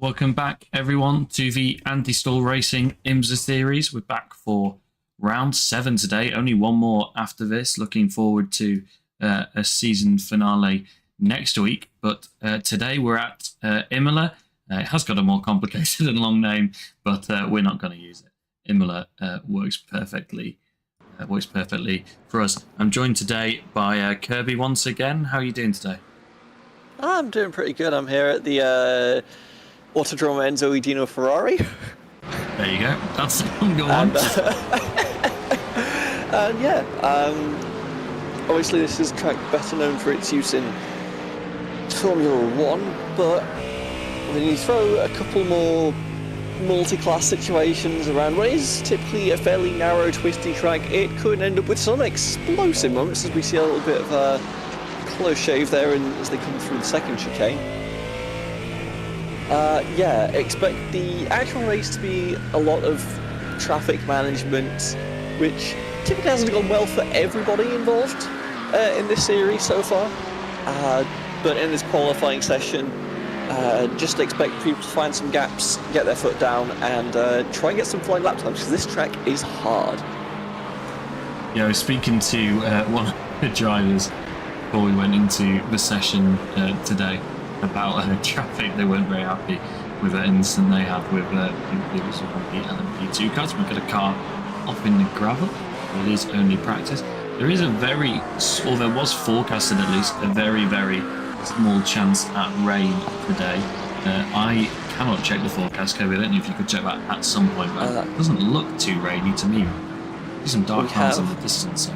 Welcome back, everyone, to the Anti-Stall Racing IMSA series. We're back for round 7 today. Only one more after this. Looking forward to a season finale next week. But today we're at Imola. It has got a more complicated and long name, but we're not going to use it. Imola works perfectly for us. I'm joined today by Kirby once again. How are you doing today? I'm doing pretty good. I'm here at the Autodrome Enzo Dino Ferrari. There you go. That's the longer one. And yeah, obviously this is a track better known for its use in Formula 1, but when you throw a couple more multi-class situations around what is typically a fairly narrow, twisty track, it could end up with some explosive moments, as we see a little bit of a close shave there as they come through the second chicane. Yeah, expect the actual race to be a lot of traffic management, which typically hasn't gone well for everybody involved in this series so far. But in this qualifying session, just expect people to find some gaps, get their foot down, and try and get some flying lap times, because this track is hard. Yeah, I was speaking to one of the drivers before we went into the session today about traffic. They weren't very happy with an incident they had with it was one of the LMP2 cars. We got a car off in the gravel. It is only practice. There is there was forecasted at least a very, very small chance at rain today. I cannot check the forecast, Kobe. I don't know if you could check that at some point, but it doesn't look too rainy to me. There's some dark clouds in the distance. So.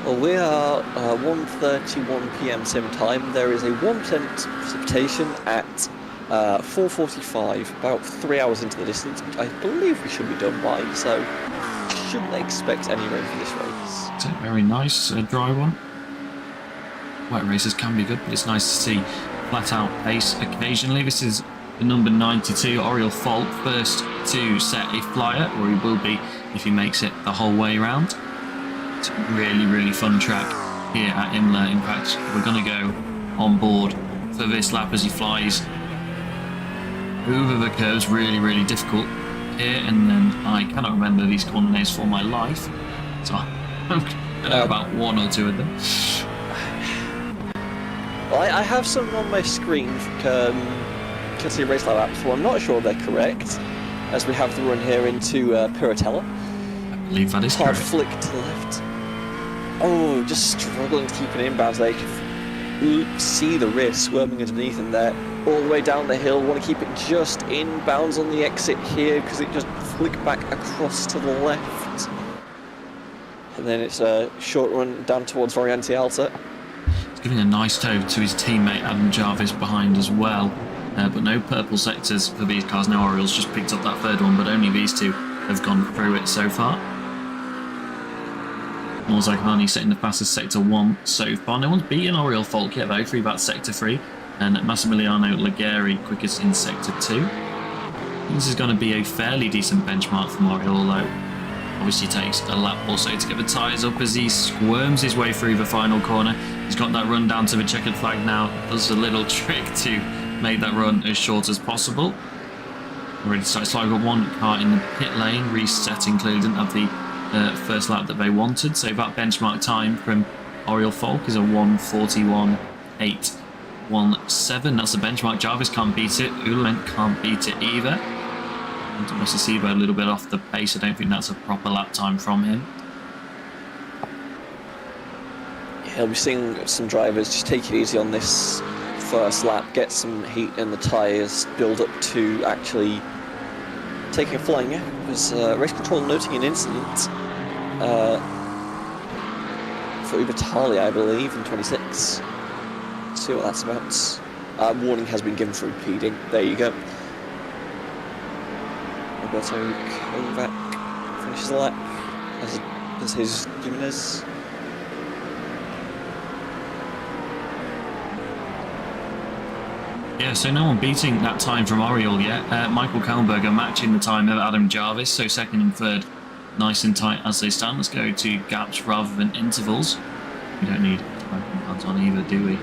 Well, we are 1:31 p.m. sim time. There is a 1% precipitation at 4:45, about 3 hours into the distance, which I believe we should be done by, so shouldn't expect any rain for this race. It's a very nice dry one. Wet races can be good, but it's nice to see flat out pace occasionally. This is the number 92, Oriel Falk, first to set a flyer, or he will be if he makes it the whole way around. It's a really, really fun track here at Imola. In fact, we're going to go on board for this lap as he flies over the curves. Really, really difficult here, and then I cannot remember these corner names for my life, so I know about one or two of them. Well, I have some on my screen, can see race lab apps, so I'm not sure they're correct, as we have the run here into Piratella. I believe that is Hard correct. flick to the left. Oh, just struggling to keep an inbounds there. You can see the rear squirming underneath him there. All the way down the hill, want to keep it just inbounds on the exit here, because it just flicked back across to the left. And then it's a short run down towards Variante Alta. He's giving a nice toe to his teammate Adam Jarvis behind as well. But no purple sectors for these cars. No Orioles, just picked up that third one, but only these two have gone through it so far. Morzakani setting the fastest sector 1 so far. No one's beaten Oriel Falk yet though, through that sector 3. And Massimiliano Laguerre quickest in sector 2. This is going to be a fairly decent benchmark from Oriel, although obviously takes a lap or so to get the tyres up as he squirms his way through the final corner. He's got that run down to the checkered flag now. Does a little trick to make that run as short as possible. Already started slowing. Got one car in the pit lane, resetting clearly didn't have the first lap that they wanted. So that benchmark time from Oriel Falk is a 1:41.817. That's the benchmark. Jarvis can't beat it. Uland can't beat it either. And Mosisibo a little bit off the pace. I don't think that's a proper lap time from him. Yeah, we're seeing some drivers just take it easy on this first lap, get some heat in the tyres, build up to actually taking a flying. It was race control noting an incident for Ubertali, I believe, in 26. Let's see what that's about. Warning has been given for impeding. There you go. Roberto Kovac finishes the lap, as his Jimenez. Yeah, so no one beating that time from Oriel yet. Michael Kallenberger matching the time of Adam Jarvis, so second and third nice and tight as they stand. Let's go to gaps rather than intervals. We don't need pads on either, do we?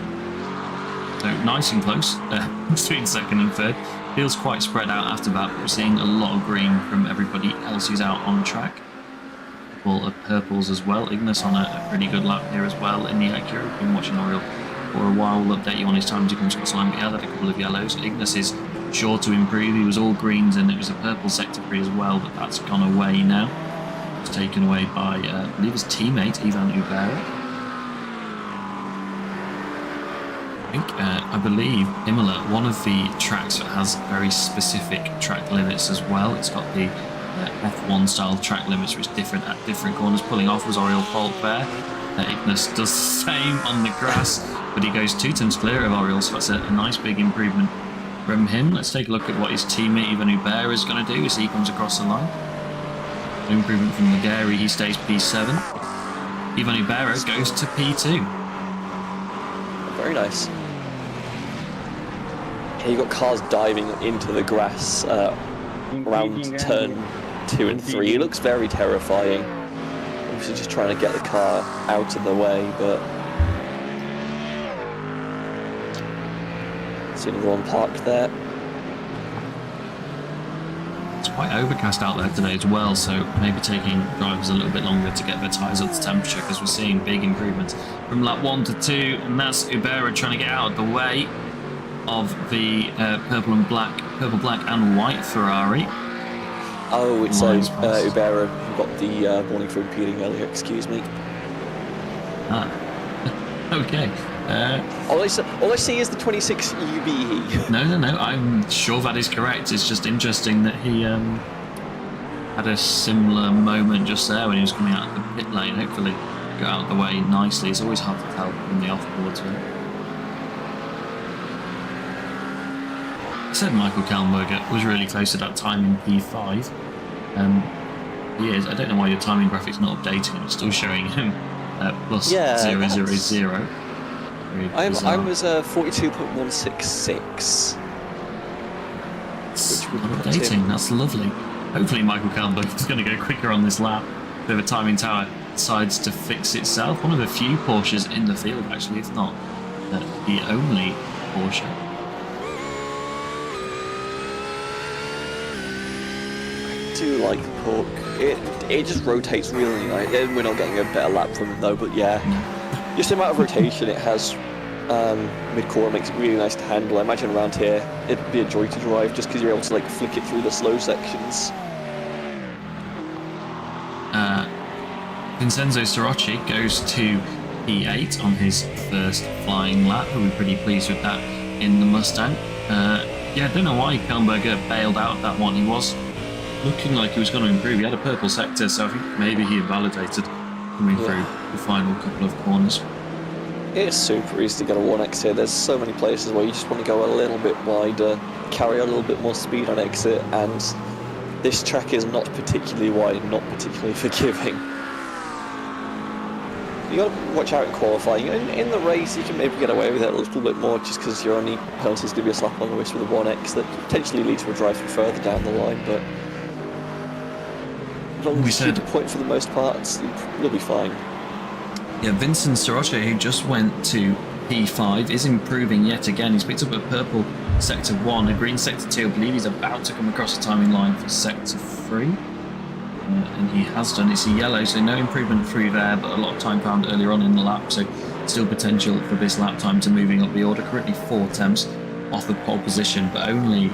So nice and close between second and third. Feels quite spread out after that, but we're seeing a lot of green from everybody else who's out on track. A couple of purples as well. Ignis on a pretty good lap here as well in the Acura. We've been watching Oriel for a while. We'll update you on his time to come to the line, but he had a couple of yellows. Ignis is sure to improve. He was all greens and it was a purple sector 3 as well, but that's gone away now. It's taken away by, I believe his teammate, Ivan Ubera. I believe Imola, one of the tracks that has very specific track limits as well. It's got the F1 style track limits, which is different at different corners. Pulling off was Oriel Falk there. Ignis does the same on the grass, but he goes 2 times clear of Oriel, so that's a nice big improvement from him. Let's take a look at what his teammate Ivan Ubera is going to do as he comes across the line. An improvement from Laguerre, he stays P7. Ivan Ubera goes to P2. Very nice. Yeah, you got cars diving into the grass around turn 2 and 3. It looks very terrifying. Obviously just trying to get the car out of the way, but see another one parked there. It's quite overcast out there today as well, so maybe taking drivers a little bit longer to get their tyres up to temperature, because we're seeing big improvements from lap 1 to 2, and that's Ubera trying to get out of the way of the purple, black and white Ferrari. Oh, it's Ubera who got the warning for impeding earlier, excuse me. Ah, okay. All I see is the 26 UBE. No, I'm sure that is correct. It's just interesting that he had a similar moment just there when he was coming out of the pit lane. Hopefully go out of the way nicely. It's always hard to tell in the off-boards. I said Michael Kallenberger was really close to that time in P5. He is. I don't know why your timing graphic's not updating. It's still showing him plus 000. I was 42.166. It's not updating. That's lovely. Hopefully Michael Kallenberger is going to go quicker on this lap. Bit of a timing tower decides to fix itself. One of the few Porsches in the field, actually, if not the only Porsche. I do like the Pork. It just rotates really nice. We're not getting a better lap from it though, but yeah. Just the amount of rotation it has mid-corner makes it really nice to handle. I imagine around here it'd be a joy to drive just because you're able to like flick it through the slow sections. Vincenzo Sirocci goes to P8 on his first flying lap. We'll be pretty pleased with that in the Mustang. Yeah, I don't know why Kallenberger bailed out of that one. He was looking like he was going to improve. He had a purple sector, so I think maybe he invalidated coming through the final couple of corners. It's super easy to get a 1x here. There's so many places where you just want to go a little bit wider, carry a little bit more speed on exit, and this track is not particularly wide, not particularly forgiving. You got to watch out in qualifying. In the race, you can maybe get away with it a little bit more, just because your only penalty is going to be a slap on the wrist with a 1x that potentially leads to a drive further down the line. But as long as you shoot the point for the most part, you'll be fine. Yeah, Vincent Sirocci, who just went to P5, is improving yet again. He's picked up a purple sector 1, a green sector 2. I believe he's about to come across the timing line for sector 3. And he has done. It's a yellow, so no improvement through there, but a lot of time found earlier on in the lap, so still potential for this lap time to moving up the order. Currently 4 attempts off the pole position, but only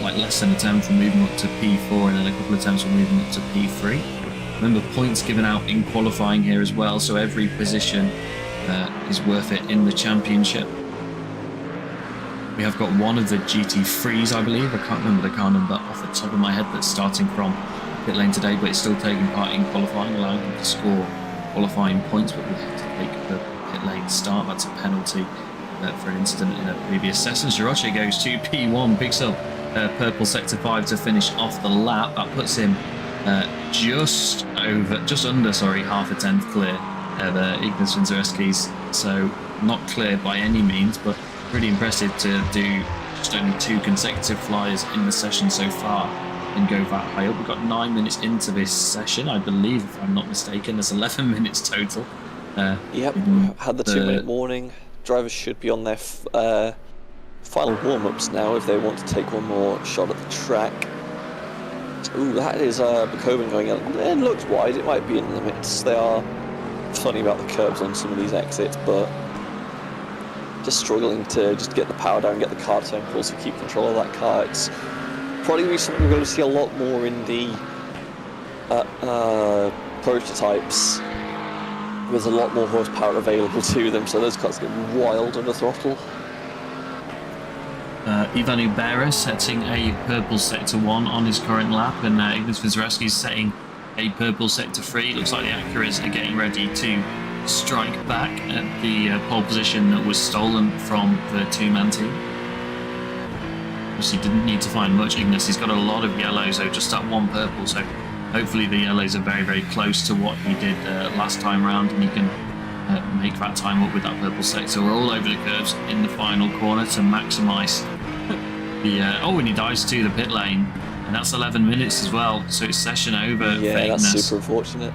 like less than a 10 from moving up to P4, and then a couple of attempts from moving up to P3. Remember, points given out in qualifying here as well, so every position is worth it in the championship. We have got one of the GT3s, I believe. I can't remember the car number off the top of my head that's starting from pit lane today, but it's still taking part in qualifying, allowing them to score qualifying points, but we have to take the pit lane start. That's a penalty for an incident in a previous session. Sirocci goes to P1, picks up purple sector 5 to finish off the lap. That puts him just under half a tenth clear of Ignas Vincereski's, so not clear by any means, but pretty impressive to do just only 2 consecutive flyers in the session so far and go that high up. We've got 9 minutes into this session, I believe, if I'm not mistaken. There's 11 minutes total. Yep, had the 2-minute warning. Drivers should be on their final warm-ups now if they want to take one more shot at the track. Ooh, that is Bakoven going in. It looks wide, it might be in limits. They are funny about the curbs on some of these exits, but just struggling to just get the power down, get the car to turn, but also keep control of that car. It's probably something we're going to see a lot more in the prototypes, with a lot more horsepower available to them, so those cars get wild under throttle. Ivan Ubera setting a purple sector 1 on his current lap, and Ignas Vincereski setting a purple sector 3. Looks like the Acuras are getting ready to strike back at the pole position that was stolen from the 2-man team. Obviously didn't need to find much, Ignas. He's got a lot of yellows, so just that 1 purple, so hopefully the yellows are very, very close to what he did last time round, and he can make that time up with that purple sector. We're all over the curves in the final corner to maximise the... and he dives to the pit lane, and that's 11 minutes as well, so it's session over. Yeah, that's super unfortunate.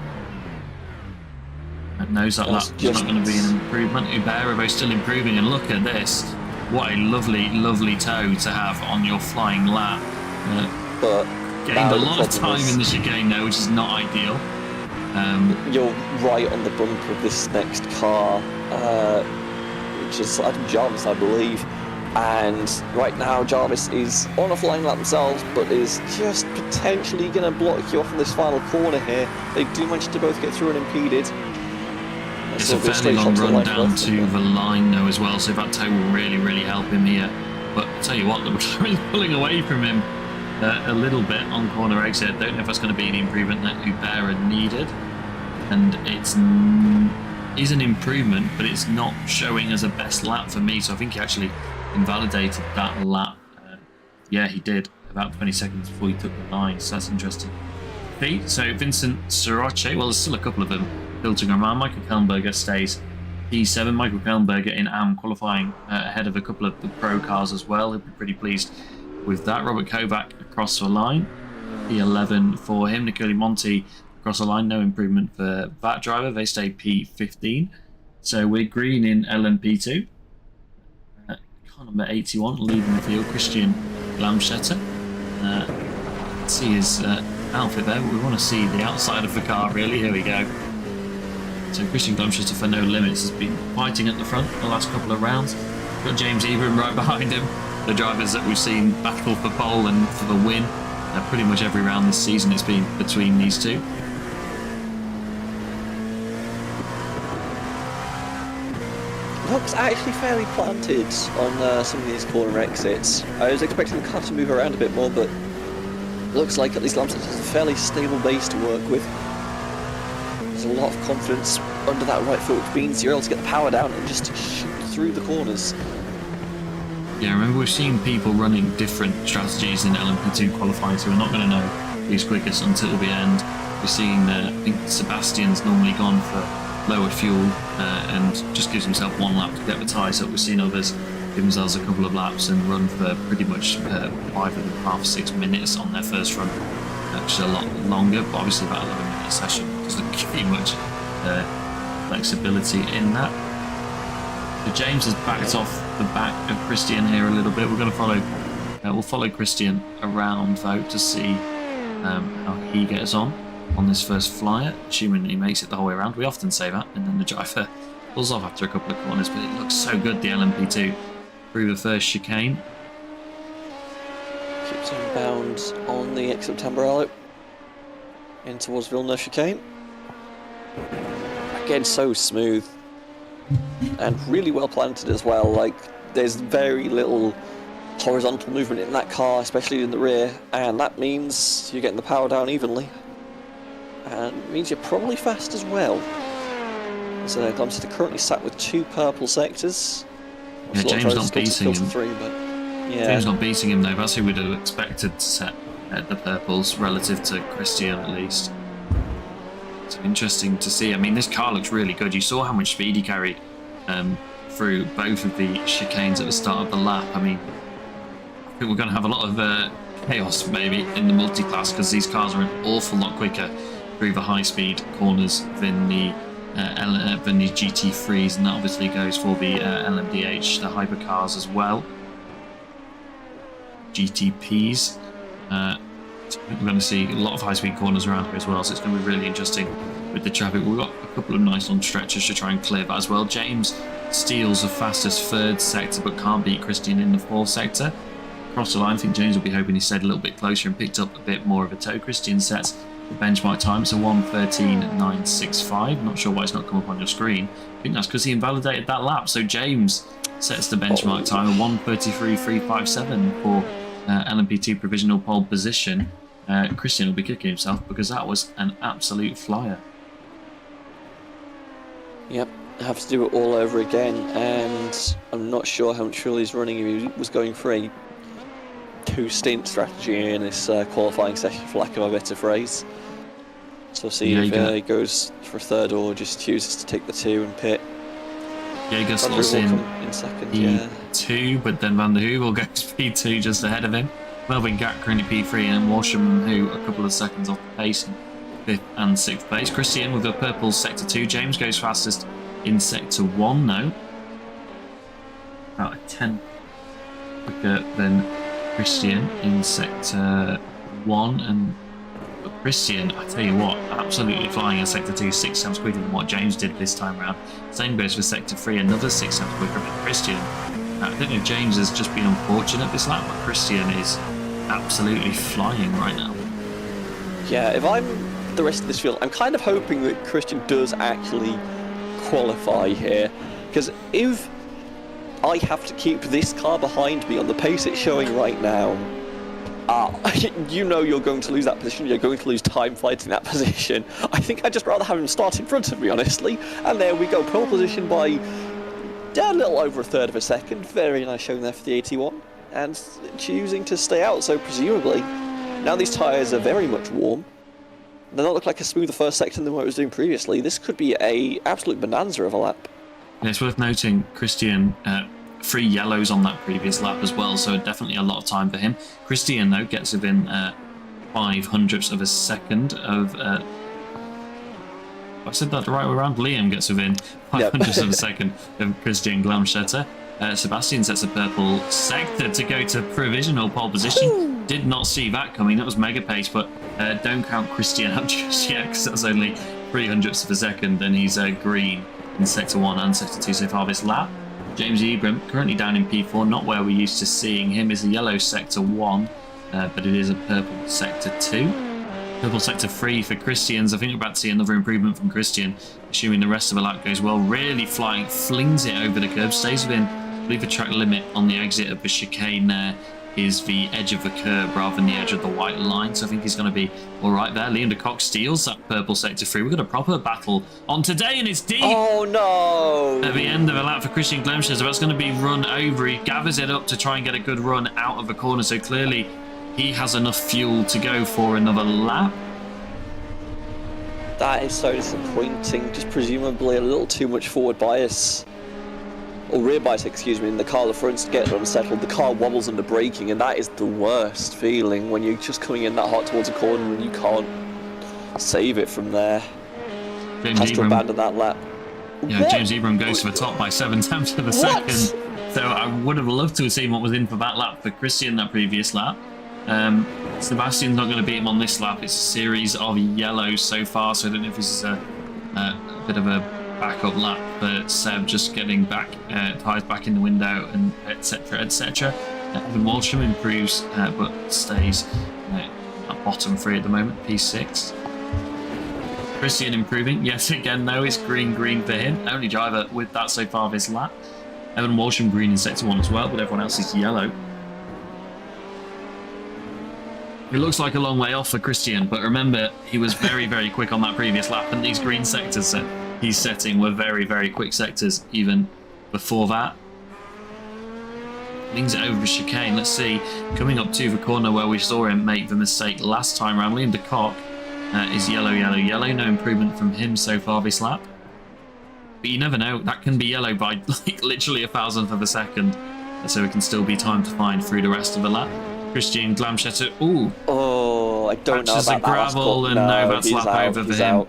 Knows that that's not going to be an improvement. Ubera both still improving, and look at this. What a lovely, lovely toe to have on your flying lap. But gained a lot of time in the chicane now, which is not ideal. You're right on the bump of this next car, which is Adam Jarvis, I believe. And right now Jarvis is on a flying lap themselves, but is just potentially going to block you off in this final corner here. They do manage to both get through unimpeded. It's a fairly long run down to the line though as well, so that toe will really, really help him here. But I'll tell you what, the McLaren is pulling away from him a little bit on corner exit. I don't know if that's going to be the improvement that Ubera needed. and is an improvement, but it's not showing as a best lap for me. So I think he actually invalidated that lap. Yeah, he did, about 20 seconds before he took the line. So that's interesting. So Vincent Sirache, well, there's still a couple of them filtering around. Michael Kellenberger stays P7. Michael Kellenberger in AM qualifying ahead of a couple of the pro cars as well. He'll be pretty pleased with that. Robert Kovac across the line, P11 for him. Nicole Monti across the line, no improvement for that driver. They stay P15. So we're green in LMP2. Car number 81 leading the field, Christian Glamstetter. Let's see his outfit there. We want to see the outside of the car, really. Here we go. So Christian Glamstetter for No Limits has been fighting at the front the last couple of rounds. Got James Ebram right behind him. The drivers that we've seen battle for pole and for the win. Pretty much every round this season it's been between these two. Looks actually fairly planted on some of these corner exits. I was expecting the car to move around a bit more, but looks like at least Lamstead has a fairly stable base to work with. There's a lot of confidence under that right foot, which means you're able to get the power down and just shoot through the corners. Yeah, remember we've seen people running different strategies in LMP2 qualifying, so we're not going to know who's quickest until the end. We're seeing, I think Sebastian's normally gone for lower fuel and just gives himself one lap to get the tyres up. We've seen others give themselves a couple of laps and run for pretty much 5.5 6 minutes on their first run. Actually a lot longer, but obviously about 11-minute session because there's pretty much flexibility in that. So James has backed off the back of Christian here a little bit. We're going to follow. We'll follow Christian around though to see how he gets on this first flyer, assuming he makes it the whole way around. We often say that, and then the driver pulls off after a couple of corners, but it looks so good, the LMP2 through the first chicane. Keeps him bound on the exit Tamburello in towards Villeneuve chicane. Again, so smooth and really well planted as well. Like, there's very little horizontal movement in that car, especially in the rear, and that means you're getting the power down evenly. And it means you're probably fast as well. So Glamstead currently sat with 2 purple sectors. Yeah, James not beating him. 3, but yeah. James not beating him though. That's who we'd have expected to set at the purples relative to Christian at least. It's interesting to see. I mean, this car looks really good. You saw how much speed he carried through both of the chicanes at the start of the lap. I mean, I think we're going to have a lot of chaos maybe in the multi-class because these cars are an awful lot quicker through the high-speed corners than the GT3s, and that obviously goes for the LMDH, the hypercars as well. GTPs. We're going to see a lot of high-speed corners around here as well, so it's going to be really interesting with the traffic. We've got a couple of nice long stretches to try and clear that as well. James steals the fastest 3rd sector, but can't beat Christian in the 4th sector. Across the line, I think James will be hoping he stayed a little bit closer and picked up a bit more of a toe. Christian sets the benchmark time, so 1:13.965. Not sure why it's not come up on your screen. I think that's because he invalidated that lap. So James sets the benchmark time of 1:33.357 for LMP2 provisional pole position. Christian will be kicking himself because that was an absolute flyer. Yep, have to do it all over again, and I'm not sure how much fuel he's running if he was going for a 2-stint strategy in this qualifying session, for lack of a better phrase. So see if he goes for a 3rd or just chooses to take the 2 and pit. Jaeger slots in 2nd, P2, but then Van der Hoek will go to P2 just ahead of him. Melvin Gatt currently P3 and Walsham, who a couple of seconds off the pace in 5th and 6th place. Christian with a purple sector 2. James goes fastest in sector 1 now. About a 10 quicker than Christian in sector 1, and Christian, I tell you what, absolutely flying in sector 2, 6 times quicker than what James did this time around. Same goes for sector 3, another 6 times quicker than Christian. I don't know if James has just been unfortunate this lap, but Christian is absolutely flying right now. Yeah, if I'm the rest of this field, I'm kind of hoping that Christian does actually qualify here, because if I have to keep this car behind me on the pace it's showing right now, You know you're going to lose that position, you're going to lose time fighting that position. I think I'd just rather have him start in front of me, honestly. And there we go, pole position by a little over a third of a second. Very nice showing there for the 81. And choosing to stay out, so presumably, now these tyres are very much warm. They don't look like a smoother first sector than what it was doing previously. This could be a absolute bonanza of a lap. And it's worth noting, Christian, 3 yellows on that previous lap as well, so definitely a lot of time for him. Christian, though, gets within 0.05 of a second of... I said that the right way around. Liam gets within 0.05 of a second of Christian Glamstetter. Sebastian sets a purple sector to go to provisional pole position. Ooh. Did not see that coming. That was mega pace, but don't count Christian up just yet, because that's only 0.03 of a second, and he's green in sector 1 and sector 2 so far this lap. James Ebram, currently down in P4, not where we're used to seeing him, is a yellow sector 1, but it is a purple sector 2. Purple sector 3 for Christians. I think we're about to see another improvement from Christian, assuming the rest of the lap goes well. Really flying, flings it over the curb, stays within, I believe, the track limit on the exit of the chicane there is the edge of the curb rather than the edge of the white line, so I think he's going to be all right there. Liam de Kock steals that purple sector 3. We've got a proper battle on today, and it's deep. Oh no! At the end of a lap for Christian Glemscher, so that's going to be run over. He gathers it up to try and get a good run out of the corner, so clearly he has enough fuel to go for another lap. That is so disappointing. Just presumably a little too much forward bias. Or rear bias, excuse me, in the car. The fronts get unsettled, the car wobbles under braking, and that is the worst feeling when you're just coming in that hot towards a corner and you can't save it from there. James Has to Ebram, abandon that lap. yeah, James Ebram goes to the top by 0.7 of a second. So I would have loved to have seen what was in for that lap for Christian that previous lap. Sebastian's not going to beat him on this lap. It's a series of yellows so far, so I don't know if this is a bit of a backup lap, but Seb just getting back, tyres back in the window, and etc. etc. Evan Walsham improves, but stays at bottom 3 at the moment, P6. Christian improving, yes, again, though, it's green for him. Only driver with that so far this lap. Evan Walsham green in sector 1 as well, but everyone else is yellow. It looks like a long way off for Christian, but remember, he was very, very quick on that previous lap, and these green sectors that he's setting were very, very quick sectors even before that. Wings it over the chicane. Let's see, coming up to the corner where we saw him make the mistake last time round. Liam de Kock is yellow. No improvement from him so far this lap. But you never know, that can be yellow by like literally 1,000th of a second, so it can still be time to find through the rest of the lap. Christian Glamstetter, oh, I don't know about that gravel, and no, that's lap out, over for him. Out.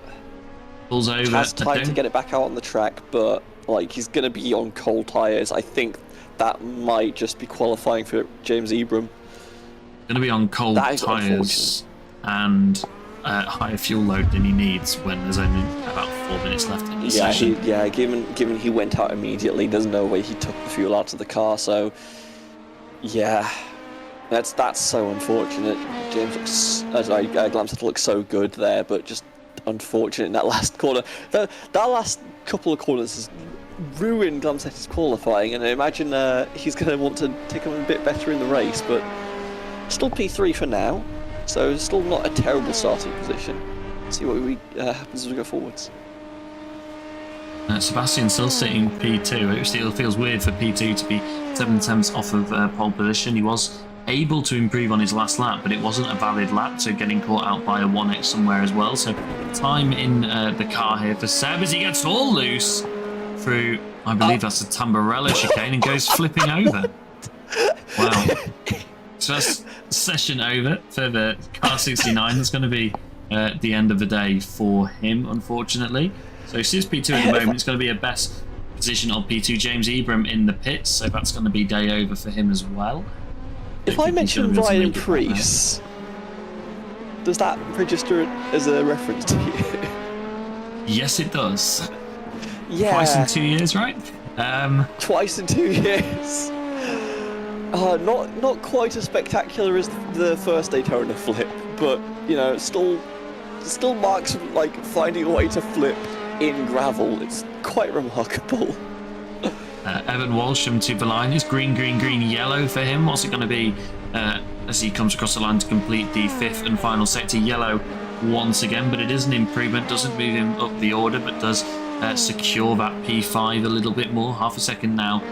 Pulls over. Has time to get it back out on the track, but like he's going to be on cold tyres. I think that might just be qualifying for James Ebram. Going to be on cold tyres and higher fuel load than he needs when there's only about 4 minutes left in the session. Given he went out immediately, there's no way he took the fuel out of the car. So yeah. That's so unfortunate. James looks, Glamstetter looks so good there, but just unfortunate in that last corner. That last couple of corners has ruined Glamstetter's qualifying, and I imagine he's going to want to take him a bit better in the race, but still P3 for now, so still not a terrible starting position. Let's see what happens as we go forwards. Sebastian still sitting P2. It still feels weird for P2 to be 7/10 off of pole position. He was able to improve on his last lap, but it wasn't a valid lap, so getting caught out by a 1x somewhere as well. So time in the car here for Seb as he gets all loose through, I believe that's a Tamburello chicane, and goes flipping over. Wow. So that's session over for the car 69. That's going to be the end of the day for him, unfortunately. So since P2 at the moment, it's going to be a best position on P2. James Ebram in the pits, so that's going to be day over for him as well. If I mention Ryan Preece, does that register as a reference to you? Yes, it does. Yeah. Twice in 2 years, right? Twice in 2 years. Not quite as spectacular as the first Daytona flip, but you know, still marks like finding a way to flip in gravel. It's quite remarkable. Evan Walsham to the line. It's green, green, green, yellow for him. What's it going to be as he comes across the line to complete the 5th and final sector? Yellow once again, but it is an improvement. Doesn't move him up the order, but does secure that P5 a little bit more. Half a second now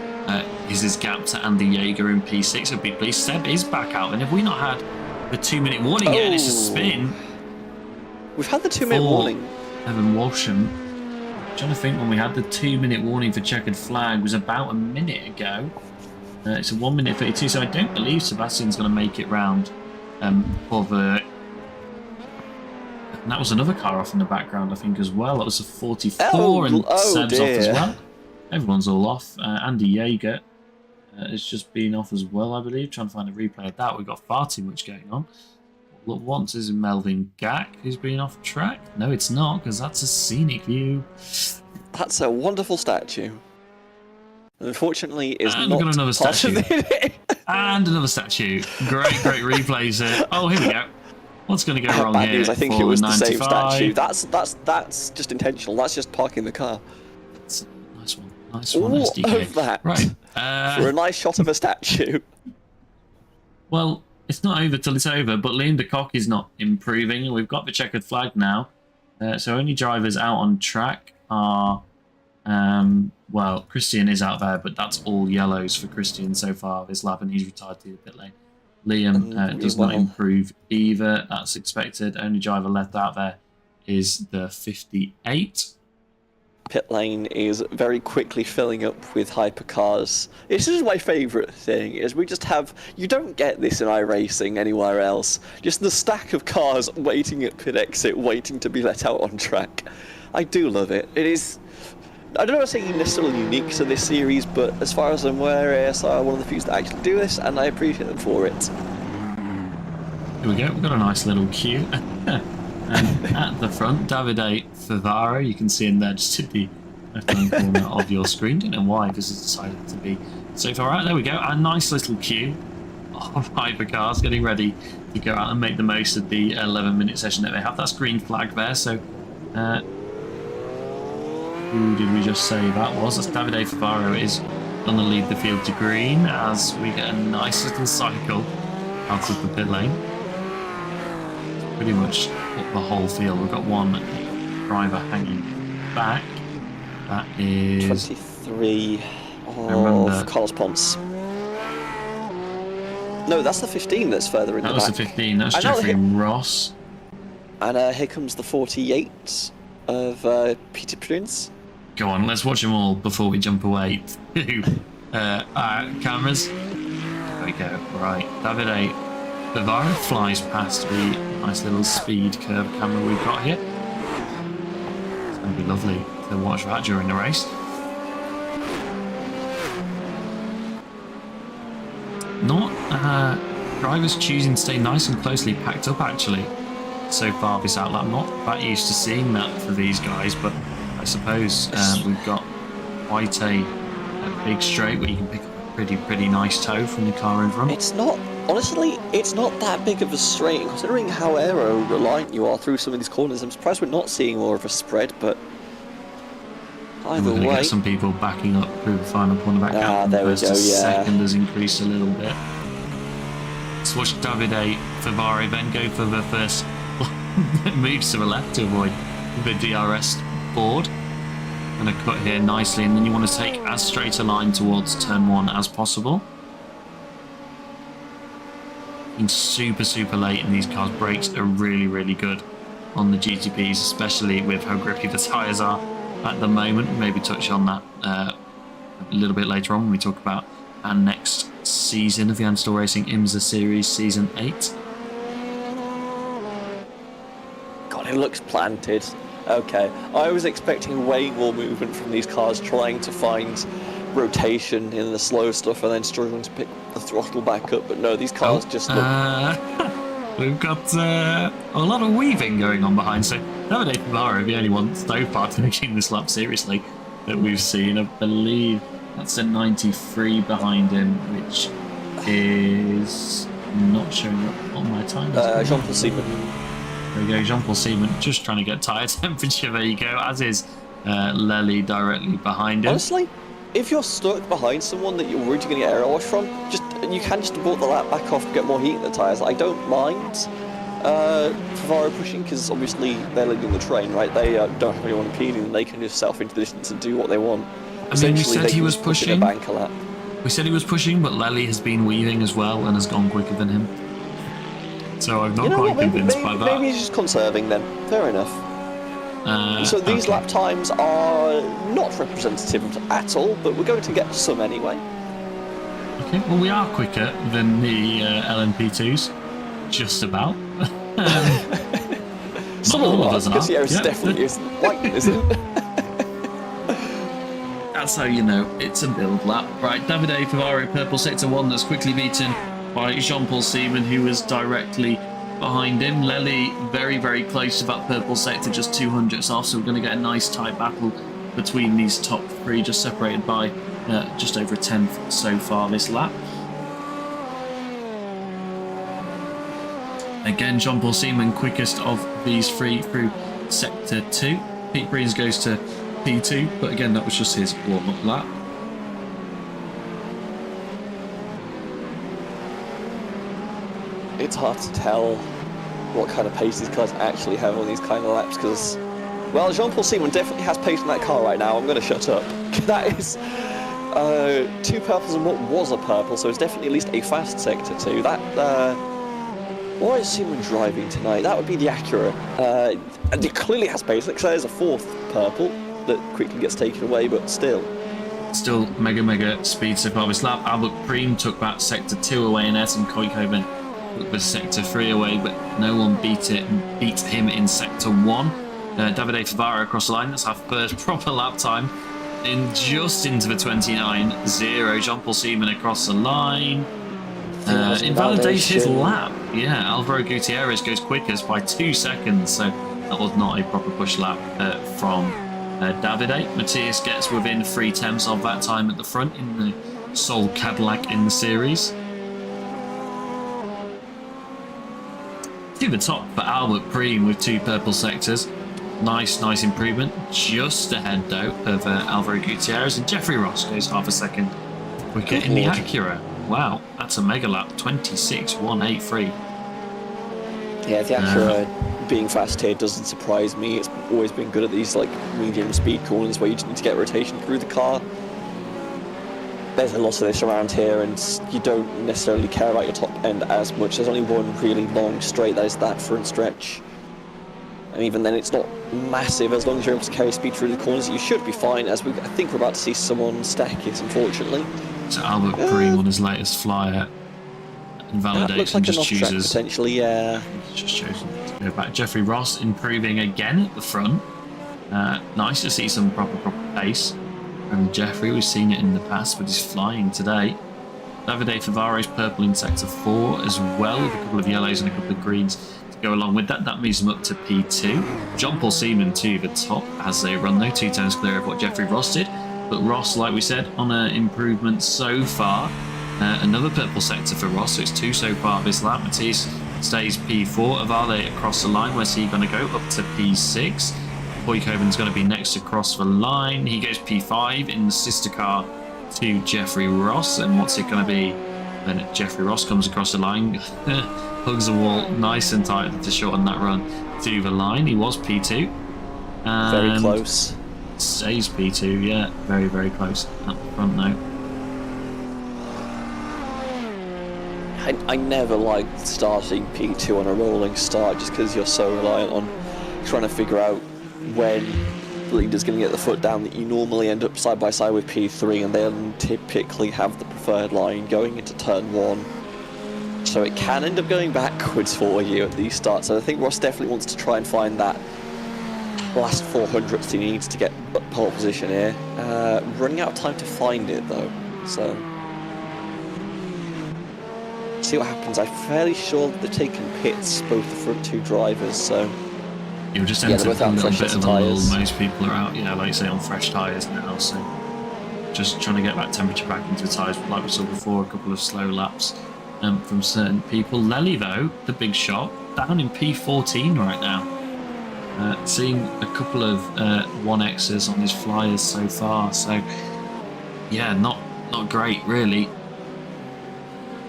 is his gap to Andy Yeager in P6. So big please. Seb is back out. And have we not had the 2-minute warning yet? It's a spin. We've had the 2-minute warning. Evan Walsham. I'm trying to think when we had the 2-minute warning for checkered flag was about a minute ago. It's a 1 minute 32, so I don't believe Sebastian's going to make it round for the. And that was another car off in the background, I think, as well. That was a 44, and Seb's off as well. Everyone's all off. Andy Yeager has just been off as well, I believe. Trying to find a replay of that. We've got far too much going on. Look, once is Melvin Gack who's been off track. No, it's not, because that's a scenic view. That's a wonderful statue. Unfortunately, is and not we've got another part statue. of it. And another statue. Great replays here. Oh, here we go. What's going to go wrong Bad here? news, I think it was 95. the same statue. That's just intentional. That's just parking the car. That's a nice one. Nice one, All SDK. of that Right. for a nice shot of a statue. Well, it's not over till it's over, but Liam de Kock is not improving. We've got the checkered flag now. So only drivers out on track are... well, Christian is out there, but that's all yellows for Christian so far this lap, and he's retired to the pit lane. Liam does not improve either. That's expected. Only driver left out there is the 58. Pit lane is very quickly filling up with hypercars. This is my favourite thing, is we just have... You don't get this in iRacing anywhere else. Just the stack of cars waiting at pit exit, waiting to be let out on track. I do love it. It is... I don't know if it's necessarily unique to this series, but as far as I'm aware, ASR are one of the few that actually do this, and I appreciate them for it. Here we go, we've got a nice little queue. And at the front, Davide Favaro, you can see him there just at the left-hand corner of your screen. Don't know why this has decided to be so far out. There we go, a nice little queue of hypercars getting ready to go out and make the most of the 11-minute session that they have. That's green flag there, so... who did we just say that was? That's Davide Favaro is going to lead the field to green as we get a nice little cycle out of the pit lane. Pretty much up the whole field. We've got one driver hanging back. That is 23 of Carlos Ponce. No, that's the 15 that's further in the back. That was the 15. That's Jeffrey Ross. And here comes the 48 of Peter Prince. Go on, let's watch them all before we jump away to cameras. There we go. Right, Davide Favaro flies past the nice little speed curve camera we've got here. It's going to be lovely to watch that during the race. Not drivers choosing to stay nice and closely packed up actually so far this outlap. I'm not that used to seeing that for these guys, but I suppose we've got quite a big straight where you can pick up a pretty nice toe from the car in front. It's not, honestly, it's not that big of a straight. Considering how aero-reliant you are through some of these corners, I'm surprised we're not seeing more of a spread, but either we're going to way... get some people backing up through the final corner back out. There we go, yeah. Second has increased a little bit. Let's watch Davide Favaro then go for the first moves to the left to avoid the DRS board. Going to cut here nicely, and then you want to take as straight a line towards turn 1 as possible. Being super late in these cars. Brakes are really good on the GTPs, especially with how grippy the tyres are at the moment. Maybe touch on that a little bit later on when we talk about our next season of the Amstel Racing IMSA Series Season 8. God, it looks planted. Okay, I was expecting way more movement from these cars trying to find rotation in the slow stuff and then struggling to pick the throttle back up, but no, these cars just look... We've got a lot of weaving going on behind, so Davide Favaro, the only one so far taking this lap seriously that we've seen. I believe that's a 93 behind him, which is not showing up on my time. Jean-Paul Seaman. There we go, Jean-Paul Seaman just trying to get tyre temperature. There you go, as is Lely directly behind him. Honestly, if you're stuck behind someone that you're worried you're going to get air wash from, you can just walk the lap back off to get more heat in the tyres. I don't mind Favaro pushing, because obviously they're leading the train, right? They don't have anyone impeding them. They can just self into the distance and do what they want. I mean, we said he was pushing. Bank a lap. We said he was pushing, but Lely has been weaving as well and has gone quicker than him. So I'm not quite convinced by that. Maybe he's just conserving then. Fair enough. So these lap times are not representative at all, but we're going to get some anyway. Okay, well, we are quicker than the LMP2s. Just about. Some of us are. Because definitely isn't white, isn't it? That's how you know it's a build lap. Right, Davide Favaro, purple sector 1, that's quickly beaten by Jean-Paul Seaman, who was directly behind him. Lely very, very close to that purple sector, just 200ths off, so we're going to get a nice tight battle between these top three, just separated by just over a tenth so far this lap. Again, Jean-Paul Seaman quickest of these three through sector 2. Pete Breeze goes to P2, but again, that was just his warm-up lap. It's hard to tell what kind of pace these cars actually have on these kind of laps, because, well, Jean-Paul Seaman definitely has pace in that car right now. I'm going to shut up. That is 2 purples and what was a purple, so it's definitely at least a fast sector 2. That, why is Seaman driving tonight? That would be the Acura. And it clearly has pace, because there's a 4th purple that quickly gets taken away, but still. Still mega speed so far this lap. Albert Preem took that sector 2 away in Essen. Koikhoven took the sector 3 away, but no one beat him in sector 1. Davide Favaro across the line. That's our first proper lap time in just into the 29.0. Jean-Paul Seaman across the line. Invalidates his lap. Yeah, Alvaro Gutierrez goes quickest by 2 seconds, so that was not a proper push lap from Davide. Matthias gets within 3/10 of that time at the front in the sole Cadillac in the series. To the top for Albert Preem with 2 purple sectors. Nice improvement. Just ahead, though, of Alvaro Gutierrez, and Jeffrey Ross goes half a second quicker in the Acura. Wow, that's a mega lap. 26.183. Yeah, the Acura being fast here doesn't surprise me. It's always been good at these like medium speed corners where you just need to get rotation through the car. There's a lot of this around here, and you don't necessarily care about your top end as much. There's only one really long straight, that is that front stretch. And even then it's not massive. As long as you're able to carry speed through the corners, you should be fine, as I think we're about to see someone stack it, unfortunately. So Albert Preem on his latest flyer invalidates and just chooses. Potentially, yeah. Just chosen to go back. Jeffrey Ross improving again at the front. Nice to see some proper pace from Jeffrey. We've seen it in the past, but he's flying today. Davide Favaro's purple in sector 4 as well, with a couple of yellows and a couple of greens to go along with that. That moves him up to P2. Jean-Paul Seaman to the top as they run, though, 2 turns clear of what Jeffrey Ross did. But Ross, like we said, on an improvement so far. Another purple sector for Ross, so it's 2 so far this lap. Matisse stays P4. Avale across the line. Where's he going to go? Up to P6. Koikhoven's going to be next across the line. He goes P5 in the sister car to Jeffrey Ross. And what's it going to be? Then Jeffrey Ross comes across the line, hugs the wall nice and tight to shorten that run to the line. He was P2. Very close. Stays P2, yeah, very close at the front now. I never liked starting P2 on a rolling start, just because you're so reliant on trying to figure out when the leader's going to get the foot down, that you normally end up side by side with P3, and they'll typically have the preferred line going into turn 1. So it can end up going backwards for you at these starts. So I think Ross definitely wants to try and find that last 400ths he needs to get pole position here. Running out of time to find it though, so see what happens. I'm fairly sure that they're taking pits, both the front 2 drivers, so you'll just enter a little bit of a lull. Most people are out, like you say, on fresh tyres now, so just trying to get that temperature back into the tyres, like we saw before, a couple of slow laps from certain people. Lely, though, the big shot, down in P14 right now. Seeing a couple of 1Xs on his flyers so far, so yeah, not great really.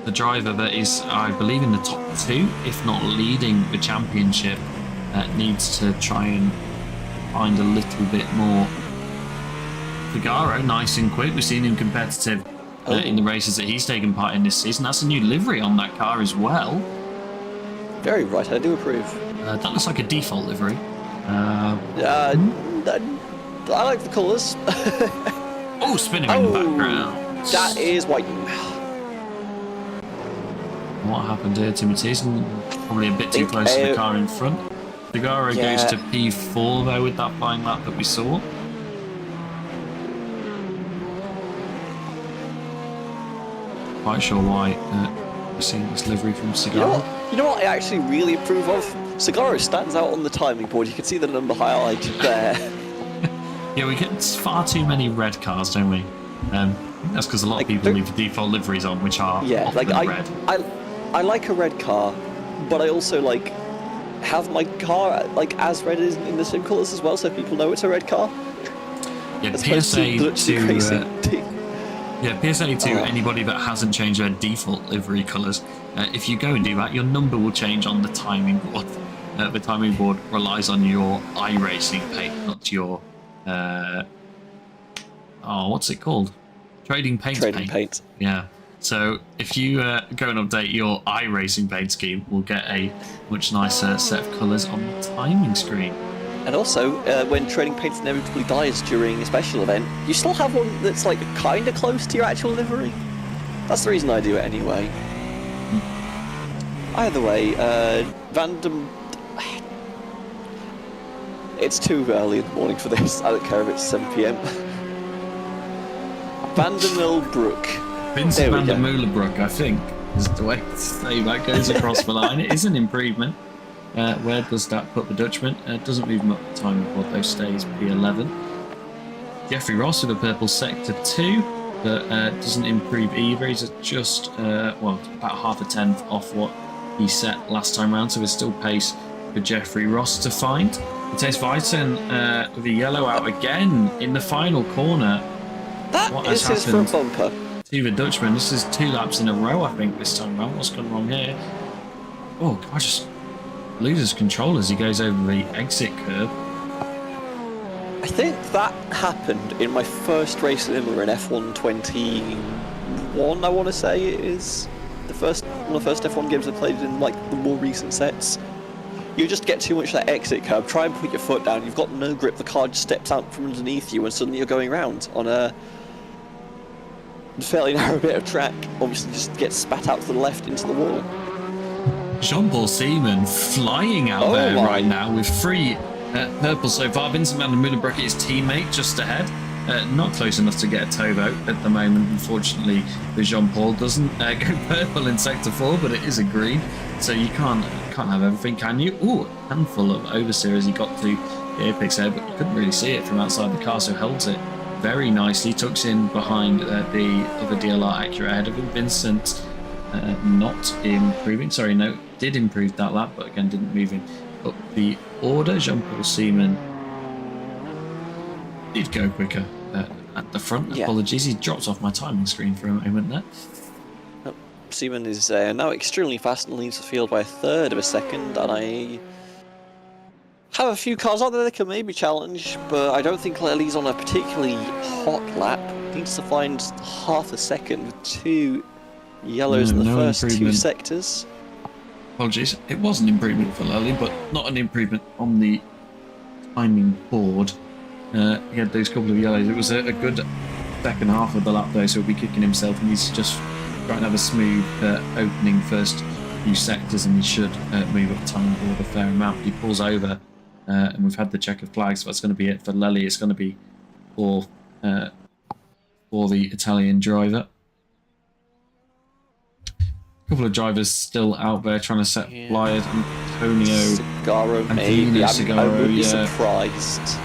The driver that is, I believe, in the top 2, if not leading the championship, needs to try and find a little bit more. Figaro, nice and quick. We've seen him competitive in the races that he's taken part in this season. That's a new livery on that car as well. Very right, I do approve. That looks like a default livery. I like the colours. Oh, spinning in the background. That is white. What happened here to Matisse? Probably a bit too close to the car in front. Figaro goes to P4 though with that flying lap that we saw. Quite sure why we're seeing this livery from Figaro. You know what I actually really approve of? Figaro stands out on the timing board. You can see the number highlighted there. Yeah, we get far too many red cars, don't we? That's because a lot of people leave the default liveries on, which are often red. I like a red car, but I also have my car as red as in the same colours as well, so people know it's a red car. Yeah, PSA to anybody that hasn't changed their default livery colours. If you go and do that, your number will change on the timing board. The timing board relies on your iRacing paint, not your what's it called? Trading paint. Yeah. So if you go and update your iRacing paint scheme, we'll get a much nicer set of colours on the timing screen. And also, when trading paint inevitably dies during a special event, you still have one that's kind of close to your actual livery. That's the reason I do it anyway. Either way, it's too early in the morning for this. I don't care if it's 7 PM. Vandermillbrook. Vincent van der Moelenbroek, I think, is the way to say that goes across the line. It is an improvement. Where does that put the Dutchman? Doesn't move him up the timing board, though, stays P11. Jeffrey Ross with a purple sector 2, but doesn't improve either. He's just, about half a tenth off what he set last time round, so there's still pace for Jeffrey Ross to find. Matthijs Vijten with a yellow out again in the final corner. What is his front bumper? To the Dutchman. This is 2 laps in a row, I think, this time round. What's gone wrong here? Oh, I just loses control as he goes over the exit curb. I think that happened in my first race in Imola in F1 21, I want to say it is. One of the first F1 games I played in the more recent sets. You just get too much of that exit curb, try and put your foot down, you've got no grip, the car just steps out from underneath you and suddenly you're going round on a fairly narrow bit of track. Obviously just gets spat out to the left into the wall. Jean-Paul Seaman flying out there right now with 3 purple so far. Vincent van der Moelenbroek, his teammate, just ahead. Not close enough to get a tow vote at the moment, unfortunately, for Jean-Paul. Doesn't go purple in sector 4, but it is a green, so you can't have everything, can you? Ooh, a handful of oversteer as he got to the apex there, but you couldn't really see it from outside the car, so holds it very nicely. Tucks in behind the other DLR Acura ahead of him. Vincent not improving. Sorry, no, did improve that lap, but again didn't move him up the order. Jean-Paul Seaman did go quicker at the front. Yeah. Apologies, he dropped off my timing screen for a moment there. Seaman is now extremely fast and leads the field by 1/3 of a second, and I have a few cars out there that can maybe challenge, but I don't think Lely's on a particularly hot lap. Needs to find half a second with 2 yellows in the first 2 sectors. Apologies, it was an improvement for Lely, but not an improvement on the timing board. He had those couple of yellows. It was a good second half of the lap though, so he'll be kicking himself, and he's just trying to have a smooth opening first few sectors, and he should move up the timing board a fair amount. He pulls over, and we've had the check of flags, so that's going to be it for Lely. It's going to be for the Italian driver. A couple of drivers still out there trying to set flyers. Antonio Figaro, maybe. I would be surprised.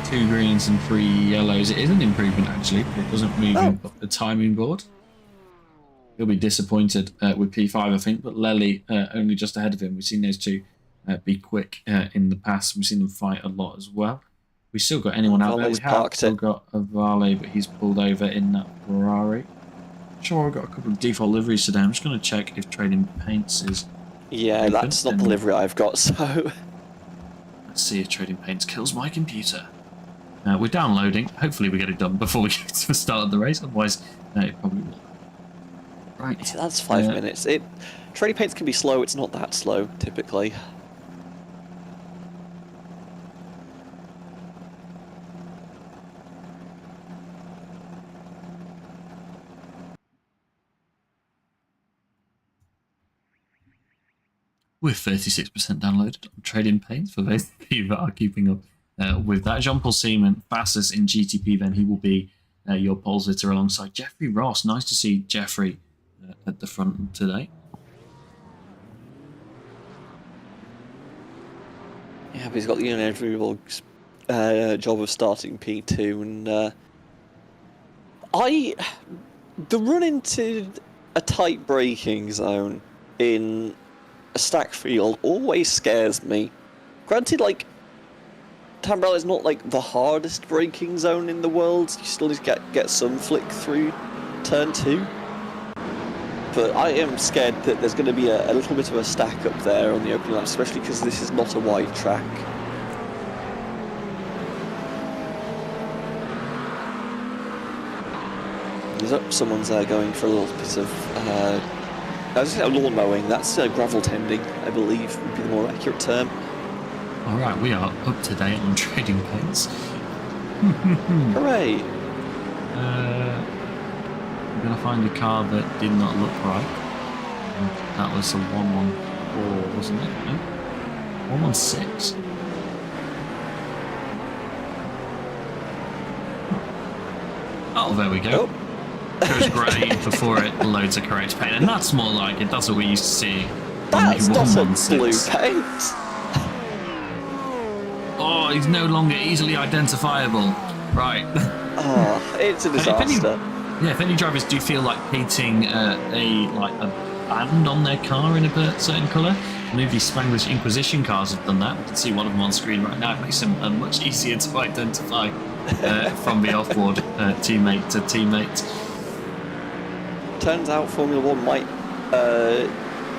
2 greens and 3 yellows. It is an improvement actually, but it doesn't move him up the timing board. He'll be disappointed with P5, I think, but Lely only just ahead of him. We've seen those two be quick in the past. We've seen them fight a lot as well. We still got anyone out there? Vale's We have parked still it. got a Vale, but he's pulled over in that Ferrari. Sure, I've got a couple of default liveries today. I'm just going to check if Trading Paints is Yeah, open, that's not the and livery I've got, so... let's see if Trading Paints kills my computer. We're downloading. Hopefully we get it done before we get to the start of the race, otherwise it probably will. Right. So that's 5 minutes. Trading Paints can be slow, it's not that slow, typically. We're 36% downloaded on Trading Paints for those of you that are keeping up with that. Jean-Paul Seaman, fastest in GTP, then he will be your pole sitter alongside Jeffrey Ross. Nice to see Jeffrey at the front today. Yeah, but he's got the unenviable job of starting P2, and the run into a tight braking zone in a stack field always scares me. Granted, like, Tambrell is not like the hardest braking zone in the world. You still need to get some flick through turn 2. But I am scared that there's going to be a little bit of a stack up there on the opening lap, especially because this is not a wide track. Someone's going for a little bit of I was going to say lawn mowing. That's gravel tending, I believe, would be the more accurate term. All right, we are up to date on Trading Paints. Hooray! I'm going to find a car that did not look right. That was a 114, wasn't it? No? 116. Oh, there we go. Oh. Goes grey before it loads a correct paint, and that's more like it. That's what we used to see on That's the not a 116. blue paint! Oh, he's no longer easily identifiable. Right. Oh, it's a disaster. If any drivers do feel like painting a band on their car in a certain colour, many of these Spanglish Inquisition cars have done that. We can see one of them on screen right now. It makes them much easier to identify from the off-board teammate to teammate. Turns out Formula 1 might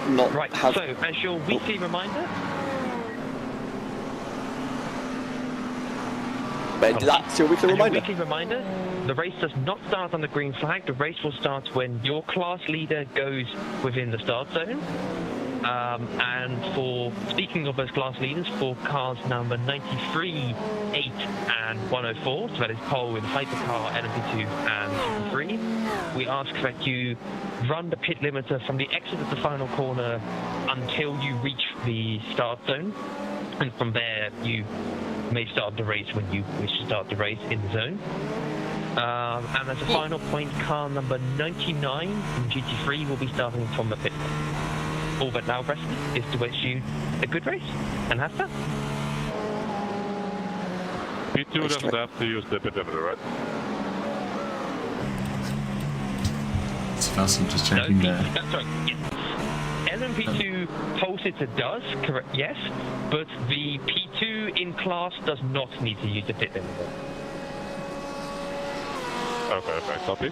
not Right, have... so as your weekly reminder... But that's your weekly reminder. Weekly reminder, the race does not start on the green flag. The race will start when your class leader goes within the start zone. And for, speaking of those class leaders, for cars number 93, 8 and 104, so that is pole in hypercar, LMP2 and 3, we ask that you run the pit limiter from the exit of the final corner until you reach the start zone. And from there, you may start the race when you wish to start the race in the zone. And as a final point, car number 99 in GT3 will be starting from the pit. All that now rest is to wish you a good race, and have fun. P2 doesn't have to use the pit limiter, right? Sebastian just checking there. Sorry, yes. LMP2 pole sitter does, correct, yes, but the P2 in class does not need to use the pit limiter. Okay, copy.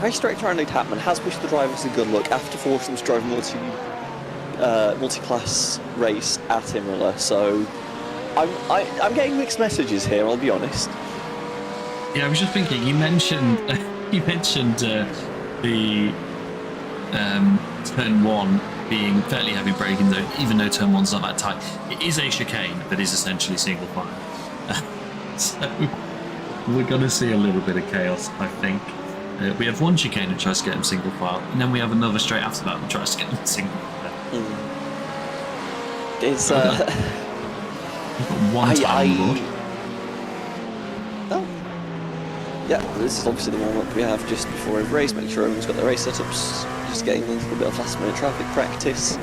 Race director Andy Tapman has wished the drivers a good luck after forcing them to drive multi-class race at Imola, so I'm getting mixed messages here, I'll be honest. Yeah, I was just thinking. You mentioned the turn 1 being fairly heavy braking zone, even though turn 1's not that tight. It is a chicane that is essentially single file, so we're going to see a little bit of chaos, I think. We have one chicane that tries to get them single file, and then we have another straight after that that tries to get them single file. It's We've got one time on board. Oh. Yeah, well, this is obviously the warm-up we have just before every race, make sure everyone's got their race setups, just getting a little bit of last-minute traffic practice.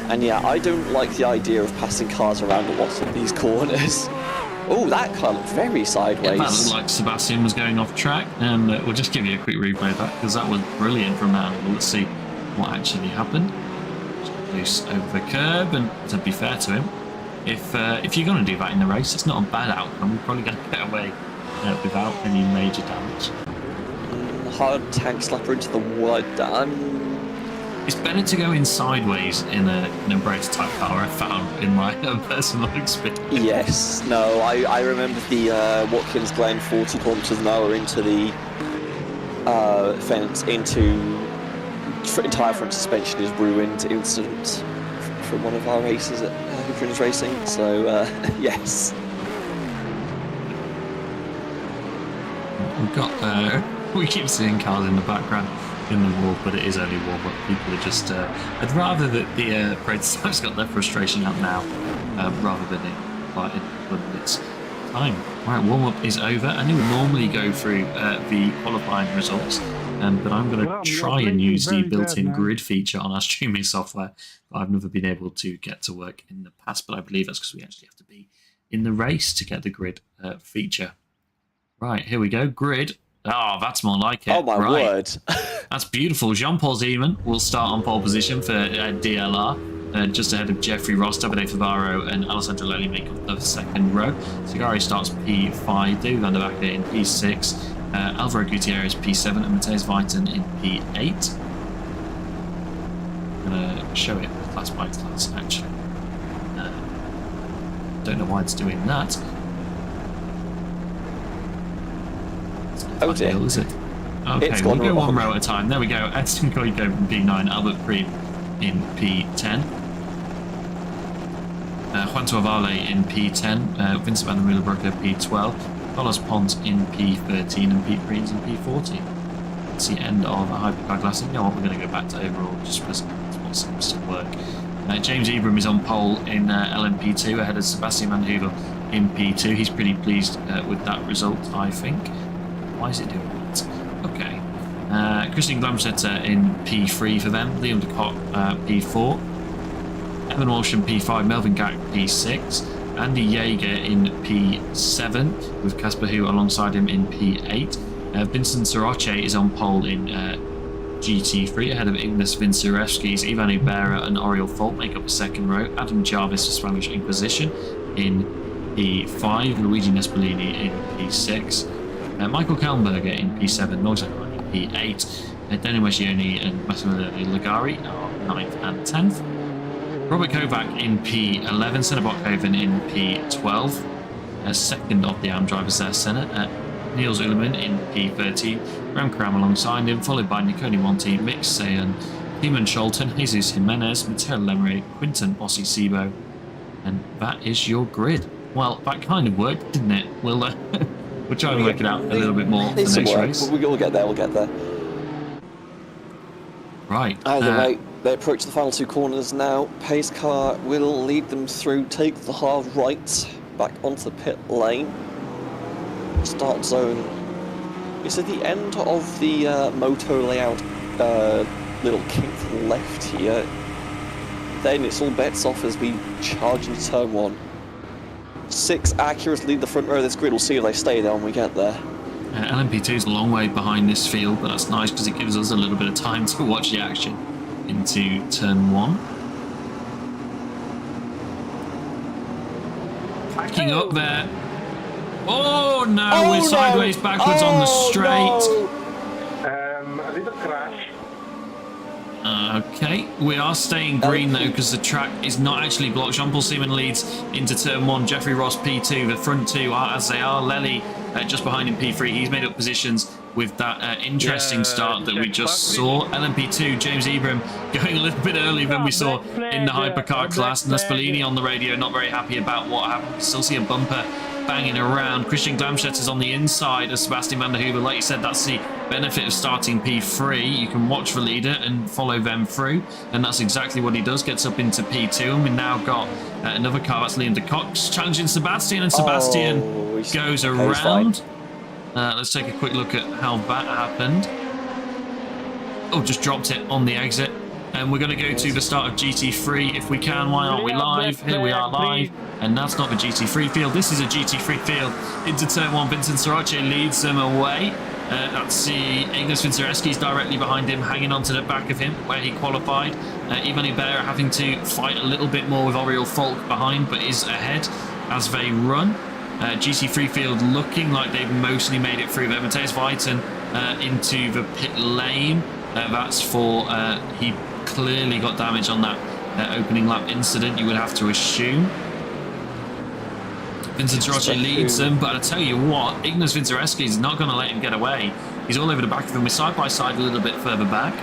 And yeah, I don't like the idea of passing cars around a lot of these corners. Oh, that car looked very sideways. Yeah, that looked like Sebastian was going off track, and we'll just give you a quick replay of that, because that was brilliant from that angle. Let's see what actually happened. loose over the curb, and to be fair to him, if you're going to do that in the race, it's not a bad outcome. You're probably going to get away without any major damage. Hard tank slapper into the wood. It's better to go in sideways in a Brace type car, I found in my personal experience. Yes, no, I remember the Watkins Glen 40 kilometres an hour into the fence, entire front suspension is ruined incident from one of our races at Hooprin's Racing, so yes. We've got, we keep seeing cars in the background in the wall, but it is only warm-up. People are just, I'd rather that the prototype's got their frustration out now, rather than it like when it's time. Right, warm-up is over, and it would normally go through the qualifying results, but I'm going to try and use the built-in grid feature on our streaming software. I've never been able to get to work in the past, but I believe that's because we actually have to be in the race to get the grid feature. Right, here we go, grid. Oh, that's more like it. Oh my word. That's beautiful. Jean-Paul Zeman will start on pole position for DLR, just ahead of Jeffrey Ross, Davide Favaro, and Alessandro Lelli make up the second row. Sigari starts P5, David van der Wacker in P6, Alvaro Gutierrez P7, and Matthias Weiten in P8. I'm going to show it class by class, actually. Don't know why it's doing that. Oh dear. Ideal, is it? Okay, we'll go one row at a time. There we go. Edson Koiko in P9, Albert Preem in P10. Juan Tuavale in P10, Vincent van der Meulenbroek P12, Carlos Pons in P13, and Pete Preens in P14. That's the end of Hypercar Classic. You know what, we're going to go back to overall just because it's what seems to work. James Ebram is on pole in LMP2 ahead of Sebastian Van der Heuvel in P2. He's pretty pleased with that result, I think. Why is it doing that? Okay. Christian Glamstetter in P3 for them. Liam de Kock P4. Evan Walsh in P5. Melvin Gack P6. Andy Jaeger in P7 with Casper Hu alongside him in P8. Vincent Soroche is on pole in GT3 ahead of Ignas Vincerevskis. Ivan Ubera and Oriol Folt make up the second row. Adam Jarvis for Spanish Inquisition in P5. Luigi Nespolini in P6. Michael Kallenberger in P7, Norzak in P8, Danny Wescioni and Massimiliano Ligari are 9th and 10th. Robert Kovac in P11, Senna Botkoven in P12, second of the AM drivers there, Senna. Niels Ullman in P13, Ram Karam alongside him, followed by Niconi Monti, Mick Sayan, Timon Scholten, Jesus Jimenez, Matteo Lemery, Quinton Bossi Sibo, and that is your grid. Well, that kind of worked, didn't it? We'll try and work it out a little bit more for the next race. We'll get there, Right. Either way, they approach the final two corners now. Pace car will lead them through, take the hard right, back onto the pit lane. Start zone is at the end of the moto layout, little kink to the left here. Then it's all bets off as we charge into turn one. 6 Acuras lead the front row of this grid. We'll see if they stay there when we get there. LMP2 is a long way behind this field, but that's nice because it gives us a little bit of time to watch the action into turn one. Backing up there. Oh no, we're sideways backwards on the straight. A little crash. Okay, we are staying green though because the track is not actually blocked. Jean-Paul Seaman leads into turn one. Jeffrey Ross P2. The front two are as they are. Lely just behind him P3. He's made up positions with that interesting start that we just saw. LMP2, James Ebram going a little bit earlier than we saw in the hypercar class. Naspolini on the radio, not very happy about what happened. Still see a bumper banging around. Christian Glamstedt is on the inside of Sebastian Van der Heuvel. Like you said, that's the benefit of starting P3. You can watch the leader and follow them through, and that's exactly what he does. Gets up into P2, and we've now got another car. That's Liam de Cox challenging Sebastian, and Sebastian goes around. Let's take a quick look at how that happened. Oh, just dropped it on the exit. And we're going to go to the start of GT3 if we can. Why aren't we live? Here we are live. And that's not the GT3 field. This is a GT3 field. Into turn one, Vincent Soroche leads them away. That's the Ignas Vincereski's directly behind him, hanging on to the back of him where he qualified. Ivan Ibera having to fight a little bit more with Oriol Falk behind, but is ahead as they run. GC Freefield looking like they've mostly made it through there. Matthias Weiten into the pit lane. That's for, he clearly got damage on that opening lap incident, you would have to assume. Vincent Roche leads them, but I tell you what, Ignas Vincereski is not going to let him get away. He's all over the back of him. We're side by side a little bit further back.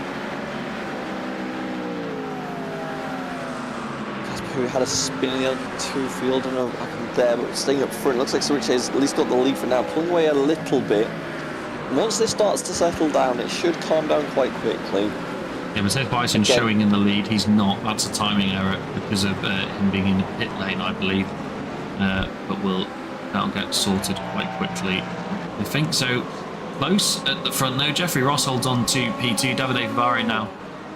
Who had a spin in the L2 field, I don't know what happened there, but staying up front. Looks like Sorice's at least got the lead for now, pulling away a little bit. Once this starts to settle down, it should calm down quite quickly. Yeah, Mercedes Bison showing in the lead. He's not. That's a timing error because of him being in the pit lane, I believe. But that'll get sorted quite quickly, I think. So close at the front though. Jeffrey Ross holds on to P2. Davide Favare now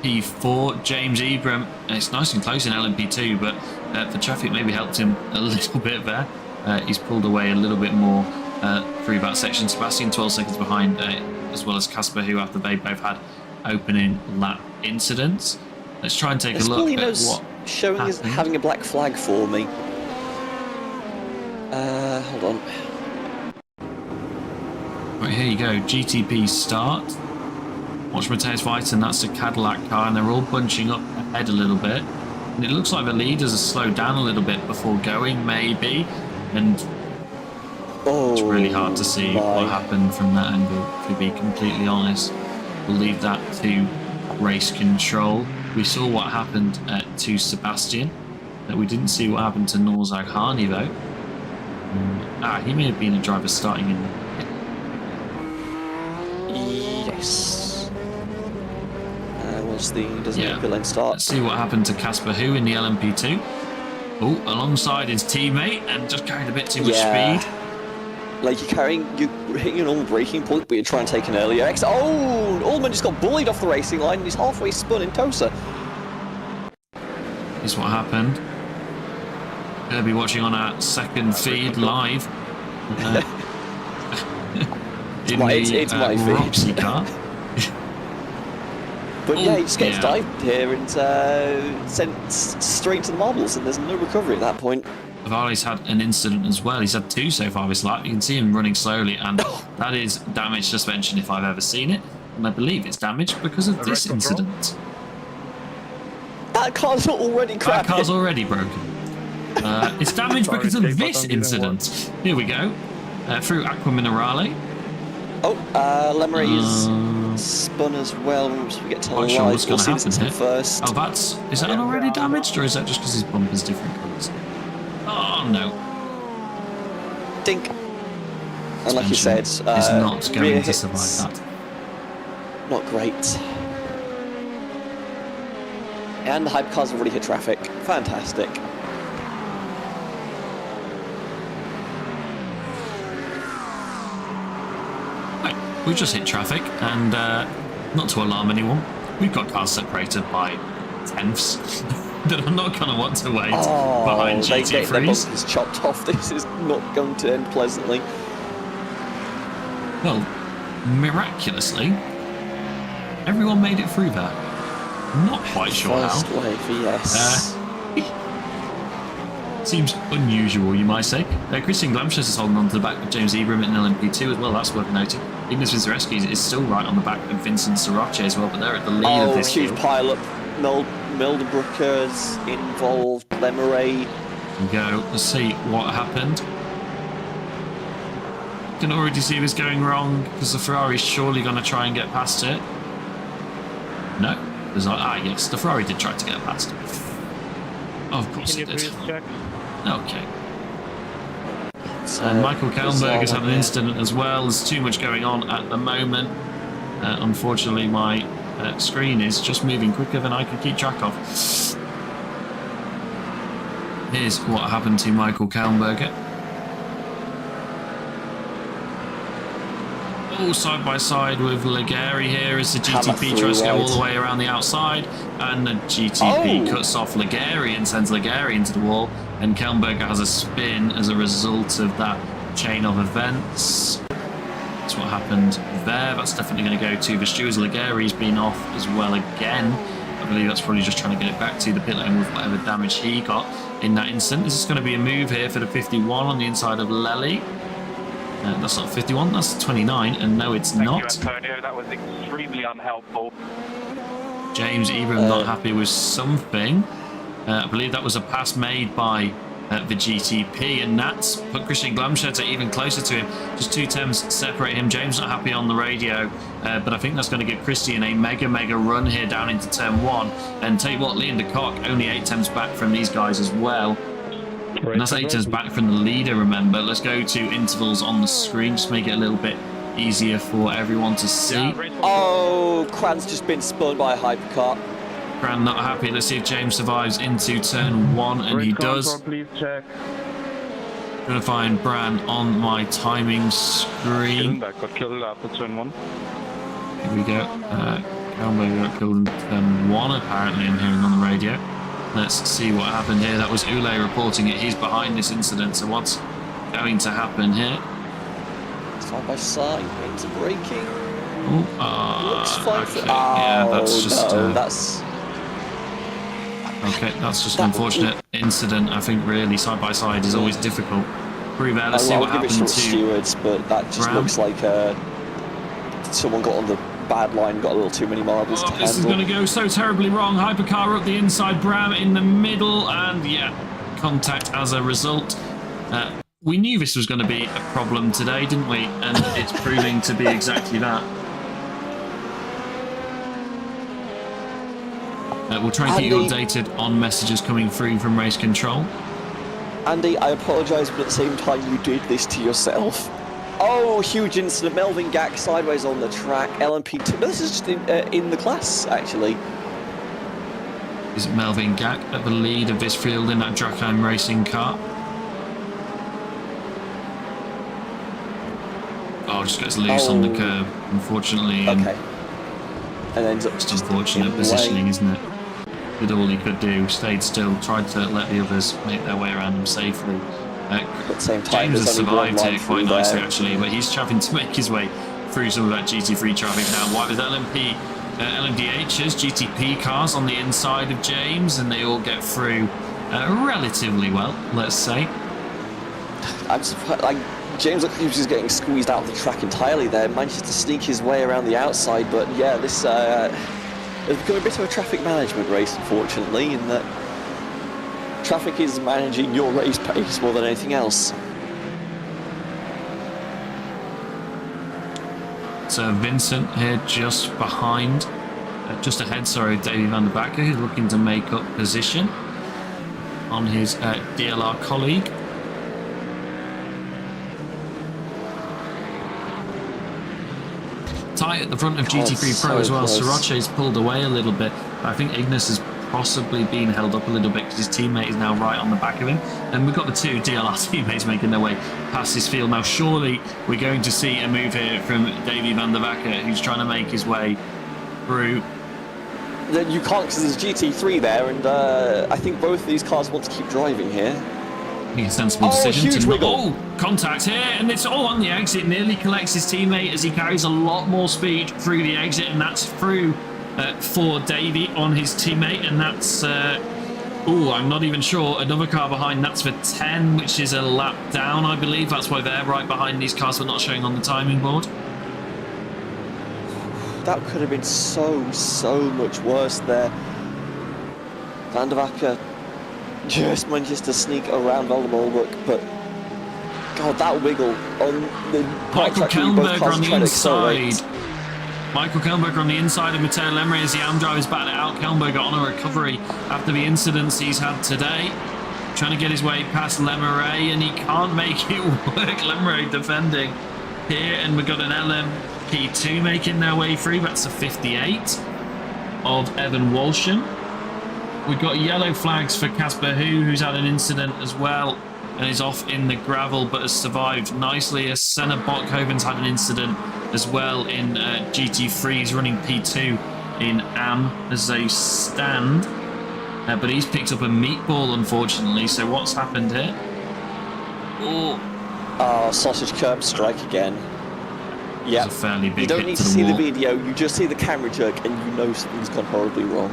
P4. James Ebram, it's nice and close in LMP2, but the traffic maybe helped him a little bit there. He's pulled away a little bit more through that section. Sebastian 12 seconds behind, as well as Casper, who after they both had opening lap incidents. Let's try and take a look at what showing is having a black flag for me. Hold on. Right, here you go. GTP start. Watch Matthias Weiten, that's a Cadillac car, and they're all bunching up ahead a little bit. And it looks like the leaders are slowed down a little bit before going, maybe. And it's really hard to see what happened from that angle, to be completely honest. We'll leave that to race control. We saw what happened to Sebastian. We didn't see what happened to Norzag Hani, though. He may have been a driver starting in the pit. Yes. Doesn't have a lane start. Let's see what happened to Casper Hu in the LMP2. Oh, alongside his teammate and just carried a bit too much speed. Like you're hitting an normal braking point, but you're trying to take an earlier exit. Oh, Ullman just got bullied off the racing line and he's halfway spun in Tosa. Here's what happened. Kirby watching on our second feed live. In it's my Roxy feed. car. But he just gets dived here and sent straight to the marbles, and there's no recovery at that point. Vale's had an incident as well. He's had two so far this lap. You can see him running slowly, and that is damaged suspension if I've ever seen it. And I believe it's damaged because of this incident. That car's already cracked. That car's already broken. It's damaged because of this incident. Here we go. Through Aqua Minerale. Oh, Lemery is spun as well. Once we get to the light, sure what's going to happen here. First. Oh, is that already damaged, or is that just because his bumper's different colours? Oh no. Dink. And like you said, is not going to survive that. Not great. And the hypercars have already hit traffic. Fantastic. We just hit traffic, and not to alarm anyone, we've got cars separated by tenths that are not going to want to wait behind GT3s. Their bumpers chopped off. This is not going to end pleasantly. Well, miraculously, everyone made it through that. Not quite sure how. First wave, yes. Seems unusual, you might say. Christian Glamshes is holding on to the back of James Ebram in LMP2 as well. That's worth noting. Ignas Vincereski is still right on the back of Vincent Sarace as well, but they're at the lead of this huge field. pile-up. Mildenbruckers involved. Lemeray. Here we go. Let's see what happened. You can already see this going wrong because the Ferrari's surely going to try and get past it. No. There's not. Yes, the Ferrari did try to get past it. Of course it did. Okay. And Michael Kellenberg has had an incident as well. There's too much going on at the moment. Unfortunately, my screen is just moving quicker than I can keep track of. Here's what happened to Michael Kellenberger. All side by side with Legari here as the GTP tries to go all the way around the outside, and the GTP cuts off Legari and sends Legari into the wall, and Kellenberger has a spin as a result of that chain of events. Let's that's what happened there. That's definitely going to go to the Stewards. Laguerre's been off as well again. I believe that's probably just trying to get it back to the pit lane with whatever damage he got in that instant. This is going to be a move here for the 51 on the inside of Lely. That's not 51, that's 29, and no, it's not. Thank you, Antonio. That was extremely unhelpful. James Ebram not happy with something. I believe that was a pass made by the GTP, and that's put Christian Glamsheder even closer to him. Just 2 temps separate him. James not happy on the radio, but I think that's going to give Christian a mega run here down into turn 1. And tell you what, Leon de Kock only 8 temps back from these guys as well. And that's 8 temps back from the leader, remember. Let's go to intervals on the screen, just make it a little bit easier for everyone to see. Oh, Cran's just been spun by a hypercar. Cran not happy. Let's see if James survives into turn 1, and he does. Please check. Going to find Bran on my timing screen. That got killed after turn 1. Here we go. Kalmberg got killed in turn 1, apparently, I'm hearing on the radio. Let's see what happened here. That was Ule reporting it. He's behind this incident, so what's going to happen here? Side by side, into braking. Looks fine Okay. for... Yeah, that's just... no, that's... Okay, that's just an unfortunate incident. I think really side by side is always difficult. Through there, let's see what happened to Stewards, but that just Brown. looks like someone got on the bad line, got a little too many marbles to handle. This is going to go so terribly wrong. Hypercar up the inside, Bram in the middle, and yeah, contact as a result. We knew this was going to be a problem today, didn't we? And it's proving to be exactly that. We'll try and keep you updated on messages coming through from race control. Andy, I apologise, but at the same time, you did this to yourself. Oh, huge incident. Melvin Gack sideways on the track. LMP2. No, this is just in the class, actually. Is Melvin Gack at the lead of this field in that Drackheim racing car? Oh, just gets loose on the curb, unfortunately. Okay. And ends up Just just unfortunate in the positioning, way. isn't it? Did all he could do, stayed still, tried to let the others make their way around him safely. At the same time, James has there's only one survived line here quite through nicely, there. actually, but he's having to make his way through some of that GT3 traffic now. White with LMDHs, GTP cars on the inside of James, and they all get through relatively well, let's say. I'm surprised. Like, James looked like he was just getting squeezed out of the track entirely there. Managed to sneak his way around the outside, but yeah, this has become a bit of a traffic management race, unfortunately, in that traffic is managing your race pace more than anything else. So Vincent here just behind, just ahead, sorry, Davey van der Backer, who's looking to make up position on his DLR colleague. Tight at the front of GT3 Pro so as well. close. Sriracha's pulled away a little bit. I think Ignis has possibly been held up a little bit because his teammate is now right on the back of him. And we've got the 2 DLR teammates making their way past this field. Now, surely we're going to see a move here from Davey van der Backer, who's trying to make his way through. Then you can't, because there's GT3 there, and I think both of these cars want to keep driving here. A sensible Oh, decision huge to wiggle. oh, contact here, and it's all on the exit. Nearly collects his teammate as he carries a lot more speed through the exit, and that's through for Davey on his teammate, and that's I'm not even sure. Another car behind, that's for 10, which is a lap down, I believe. That's why they're right behind these cars, but not showing on the timing board. That could have been so much worse there. Van der Wacker just manages to sneak around Valdemorbrook, but God, that wiggle on the Michael track where both Kellenberger cars on the try to accelerate. inside. Michael Kellenberger on the inside of Matteo Lemre as the AM drivers battle it out. Kellenberger on a recovery after the incidents he's had today. Trying to get his way past Lemre, and he can't make it work. Lemre defending here, and we've got an LMP2 making their way through. That's a 58 of Evan Walsham. We've got yellow flags for Casper who's had an incident as well and is off in the gravel but has survived nicely. As Senna Bockhoven's had an incident as well in GT3. He's running P2 in AM as they stand. But he's picked up a meatball, unfortunately. So what's happened here? Oh, Sausage curb strike again. Yeah. It's a fairly big You don't hit need to to the see wall. the video, you just see the camera jerk and you know something's gone horribly wrong.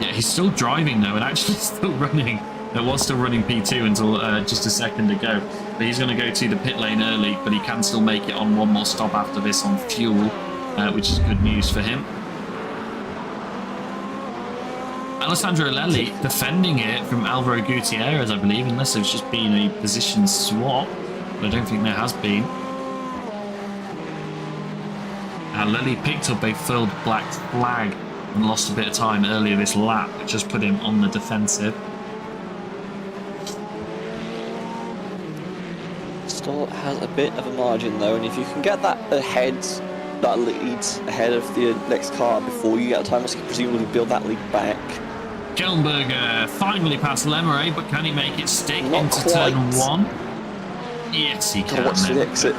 Yeah, he's still driving though, and actually still running. It was still running P2 until just a second ago. But he's going to go to the pit lane early, but he can still make it on one more stop after this on fuel, which is good news for him. Alessandro Lelli defending it from Alvaro Gutierrez, I believe, unless there's just been a position swap. But I don't think there has been. Lelli picked up a filled black flag and lost a bit of time earlier this lap, which just put him on the defensive. Still has a bit of a margin though, and if you can get that ahead, that lead ahead of the next car before you get a time, you can presumably build that lead back. Kellenberger finally passed Lemeray, but can he make it stick Not into quite. turn 1? Yes, he can. What's the exit?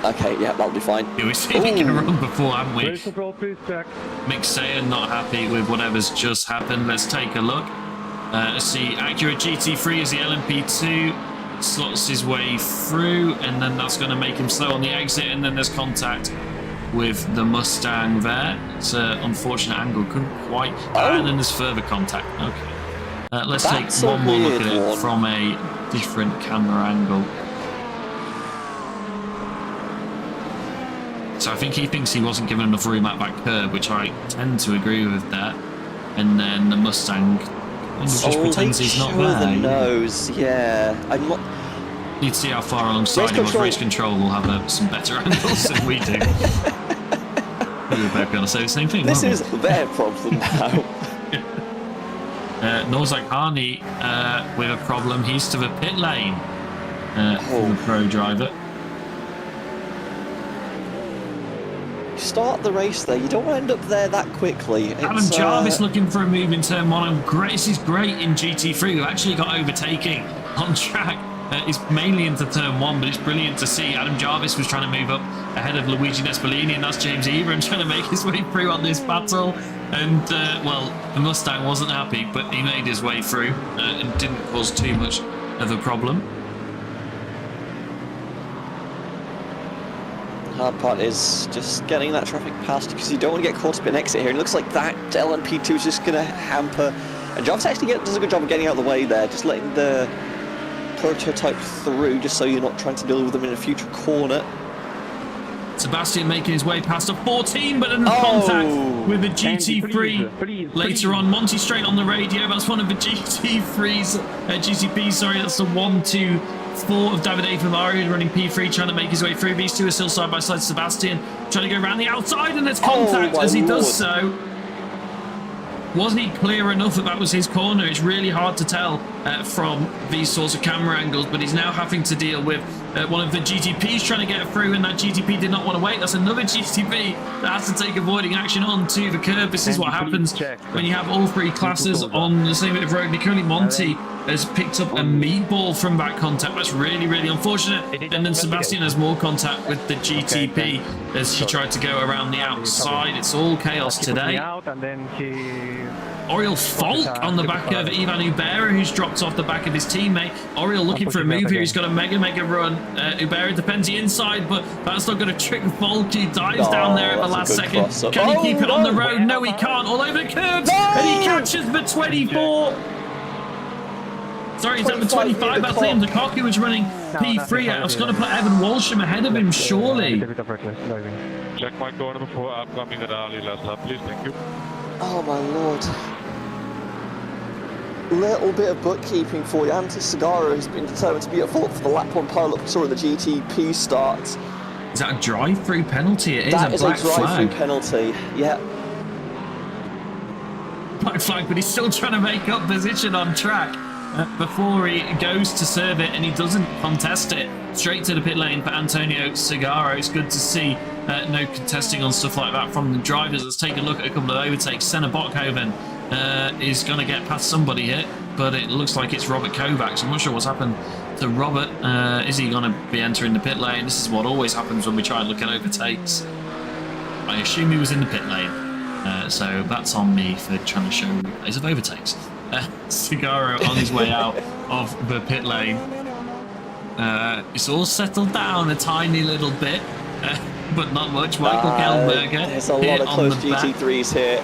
Okay, yeah, that'll be fine. Yeah, we've seen it go wrong before, haven't we? Race control, please check. Mick Sayer not happy with whatever's just happened. Let's take a look. Let's see, Acura GT3 is the LMP2, slots his way through, and then that's going to make him slow on the exit, and then there's contact with the Mustang there. It's an unfortunate angle, couldn't quite, and then there's further contact. Okay. Let's That's take one a more look weird at it one. from a different camera angle. So I think he thinks he wasn't given enough room at that curb, which I tend to agree with that. And then the Mustang kind of just pretends he's not show the there. nose, yeah. I'm not. Need to see how far alongside him. Race control will have some better angles than we do. We were both going to say the same thing. This weren't is their problem now. Norzak Harney with a problem. He's to the pit lane for the pro driver. Start the race there. You don't want to end up there that quickly. Adam Jarvis looking for a move in turn 1. And Grace is great in GT3. We've actually got overtaking on track. It's mainly into turn 1, but it's brilliant to see. Adam Jarvis was trying to move up ahead of Luigi Nespolini, and that's James Ebron trying to make his way through on this battle. And, well, the Mustang wasn't happy, but he made his way through and didn't cause too much of a problem. The hard part is just getting that traffic past because you don't want to get caught up in exit here. And it looks like that LMP2 is just going to hamper. And Jarvis actually does a good job of getting out of the way there, just letting the prototype through, just so you're not trying to deal with them in a future corner. Sebastian making his way past a 14, but in contact with a GT3 please. later on. Monty straight on the radio. That's one of the GT3's, GTP, sorry. That's the 1, 2, 4 of Davide Favari running P3, trying to make his way through. These two are still side by side. Sebastian trying to go around the outside, and there's contact as he does so. Wasn't he clear enough that was his corner? It's really hard to tell from these sorts of camera angles, but he's now having to deal with one of the GTPs trying to get through, and that GTP did not want to wait. That's another GTP that has to take avoiding action onto the curb. This is what happens when you have all three classes on the same bit of road. Nicoli Monti has picked up a meatball from that contact. That's really, really unfortunate. And then Sebastian has more contact with the GTP as he tried to go around the outside. It's all chaos today. Oriol Falk on the back of Ivan Ubera, who's dropped off the back of his teammate. Oriol looking for a move here. He's got a mega run. Ubera depends the inside, but that's not going to trick Falk. He dives down there at the last second. Can he keep it on the road? No, he can't. All over the curbs. And he catches the 24. Sorry, is that the 25? That's Liam Lukaku was running P3. I was going to put Evan Walsham ahead of him, surely. Check my corner before upcoming rally last lap, please. Thank you. Oh my lord. Little bit of bookkeeping for you. Ante Segaro has been determined to be at fault for the lap 1 pile-up we saw at the GTP start. Is that a drive-through penalty? It is That a is black a drive-through flag. penalty, yeah. Black flag, but he's still trying to make up position on track before he goes to serve it, and he doesn't contest it. Straight to the pit lane for Antonio Segaro. It's good to see no contesting on stuff like that from the drivers. Let's take a look at a couple of overtakes. Senna Bokhoven is going to get past somebody here, but it looks like it's Robert Kovacs. I'm not sure what's happened to Robert. Is he going to be entering the pit lane? This is what always happens when we try and look at overtakes. I assume he was in the pit lane, so that's on me for trying to show replays of overtakes. Segaro on his way out of the pit lane. It's all settled down a tiny little bit. but not much. Michael Kellenberger There's a here lot of on close the back. GT3s here.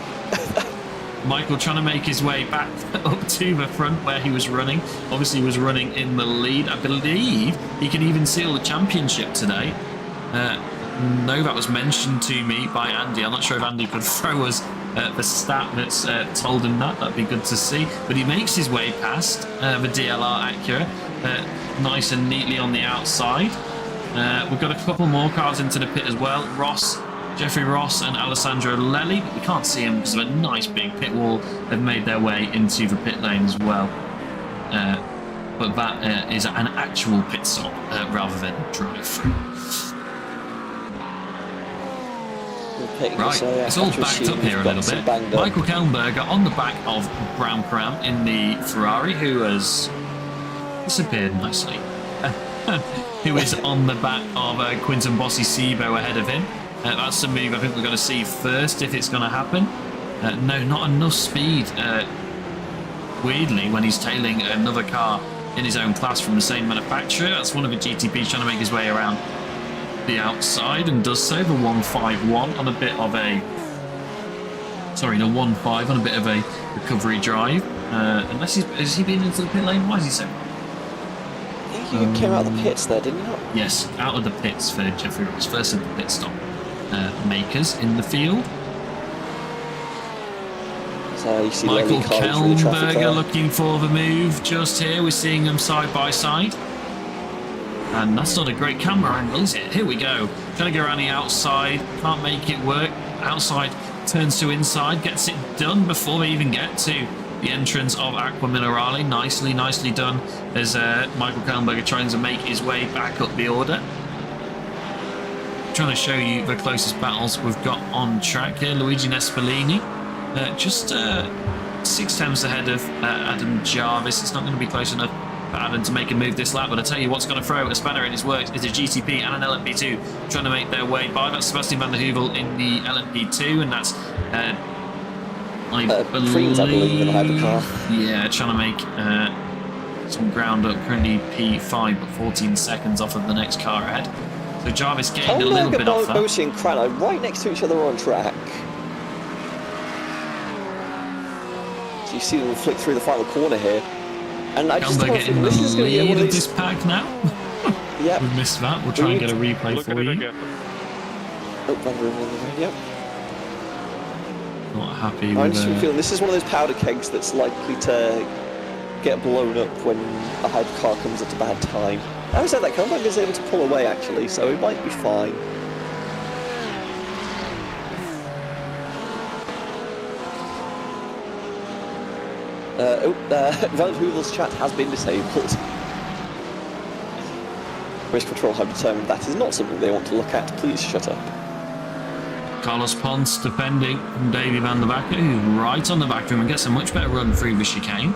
Michael trying to make his way back up to the front where he was running. Obviously, he was running in the lead. I believe he can even seal the championship today. No, that was mentioned to me by Andy. I'm not sure if Andy could throw us the stat that's told him that. That'd be good to see. But he makes his way past the DLR Acura, nice and neatly on the outside. We've got a couple more cars into the pit as well. Jeffrey Ross and Alessandro Lelli, but we can't see them because of a nice big pit wall. They've made their way into the pit lane as well. But that is an actual pit stop rather than drive-through. Right, it's all backed up here a little bit. Michael Kellenberger on the back of Brown Crown in the Ferrari, who has disappeared nicely. Who is on the back of Quinton Bossi Sibo ahead of him. That's the move I think we're going to see first if it's going to happen. No, not enough speed. Weirdly, when he's tailing another car in his own class from the same manufacturer. That's one of the GTPs trying to make his way around the outside and does so. The 151 on a bit of a... Sorry, the 1.5 on a bit of a recovery drive. Unless has he been into the pit lane? Why is he so... I think you came out of the pits there, didn't you? Yes, out of the pits for Jeffrey Ross. First of the pit stop makers in the field. So you see Michael Kellenberger look. looking for the move just here. We're seeing them side by side. And that's not a great camera angle, is it? Here we go. Trying to go around the outside. Can't make it work. Outside turns to inside. Gets it done before they even get to the entrance of Aqua Minerale. Nicely done as Michael Kellenberger trying to make his way back up the order. Trying to show you the closest battles we've got on track here. Luigi Nespolini just 6 tenths ahead of Adam Jarvis. It's not going to be close enough for Adam to make a move this lap, but I tell you what's going to throw a spanner in his works is a GTP and an LMP2 trying to make their way by. That's Sebastian van der Heuvel in the LMP2, and that's I believe in the hypercar. Yeah, trying to make some ground up. Currently P5, but 14 seconds off of the next car ahead. So Jarvis gained a little bit off that. Bossi and Kran are right next to each other on track. So you see them flick through the final corner here. And I just don't think this is going to be one of this pack now. Yep. We've missed that. We'll try and get a replay for you. Oh, Van der Heuvel on the radio. Not happy I'm with just feeling this is one of those powder kegs that's likely to get blown up when a hypercar comes at a bad time. Having said that, Kellenberger is able to pull away actually, so he might be fine. Van der Heuvel's chat has been disabled. Race Control have determined that is not something they want to look at. Please shut up. Carlos Ponce defending from Davy van der Backer, who's right on the back of him and gets a much better run through the chicane.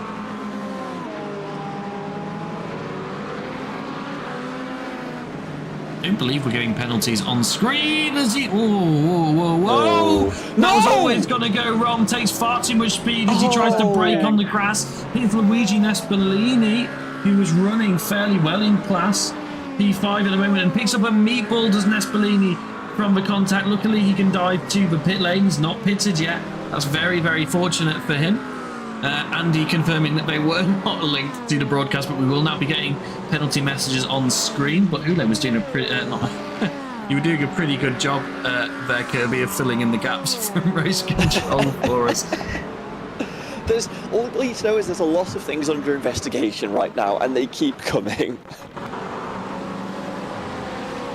I don't believe we're getting penalties on screen as he... Whoa. That was always going to go wrong. Takes far too much speed as he tries to brake on the grass. Here's Luigi Nespolini, who was running fairly well in class. P5 at the moment and picks up a meatball, does Nespolini, from the contact. Luckily, he can dive to the pit lane. He's not pitted yet. That's very, very fortunate for him. Andy confirming that they were not linked to the broadcast, but we will now be getting penalty messages on screen. But Ule was doing a pretty... you were doing a pretty good job there, Kirby, of filling in the gaps from race control for us. All you need to know is there's a lot of things under investigation right now, and they keep coming.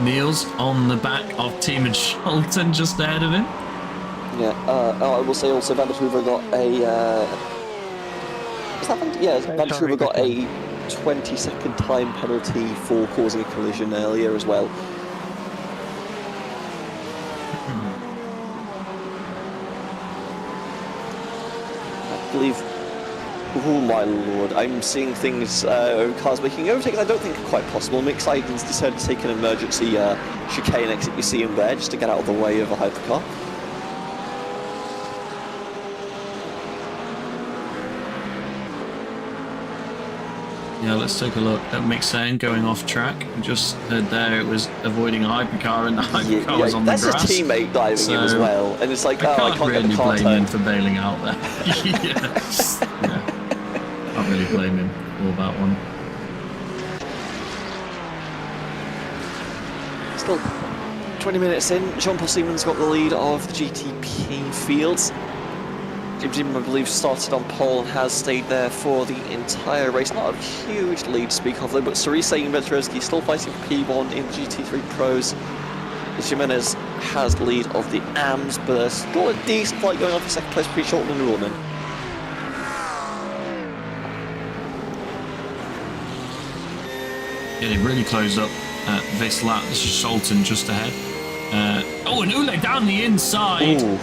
Niels on the back of Tiemann Scholten just ahead of him. Yeah, I will say also Van der Heuvel got a... Van der Heuvel got a 20-second time penalty for causing a collision earlier as well. I believe... Oh my lord, I'm seeing things, cars making overtakes I don't think are quite possible. Mick Seiden's decided to take an emergency chicane exit, you see him there, just to get out of the way of a hypercar. Yeah, let's take a look at McSane going off track. Just heard there it was avoiding a hypercar, and the hypercar was on the that's grass. his teammate diving in as well, and it's like, I can't really get the car blame him turned. for bailing out there. Yeah. Can't really blame him for that one. Still 20 minutes in, Jean-Paul Simon's got the lead of the GTP fields. James Eaton, I believe, started on pole and has stayed there for the entire race. Not a huge lead to speak of though, but Cerise and Vetrovsky still fighting for P1 in the GT3 Pros. Jimenez has the lead of the AMS, but there's still a decent fight going on for second place between Shorten and Ruhlman. Yeah, they've really closed up this lap. This is Sultan just ahead. And Ule down the inside. Ooh.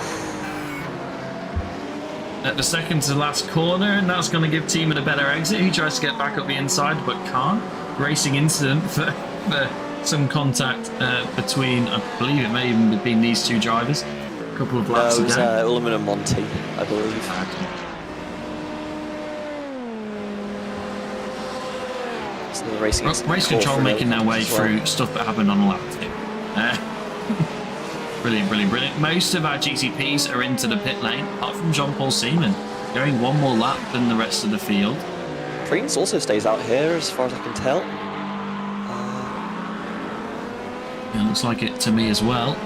At the second to last corner, and that's going to give Tiemann a better exit. He tries to get back up the inside, but can't. Racing incident for some contact between, I believe it may even have been these two drivers. A couple of laps it was ago. Ullman and Monty, I believe. So the racing Race control making their way through stuff that happened on lap 2. Brilliant, brilliant, brilliant. Most of our GTPs are into the pit lane, apart from Jean-Paul Seaman, going one more lap than the rest of the field. Prince also stays out here, as far as I can tell. It looks like it to me as well.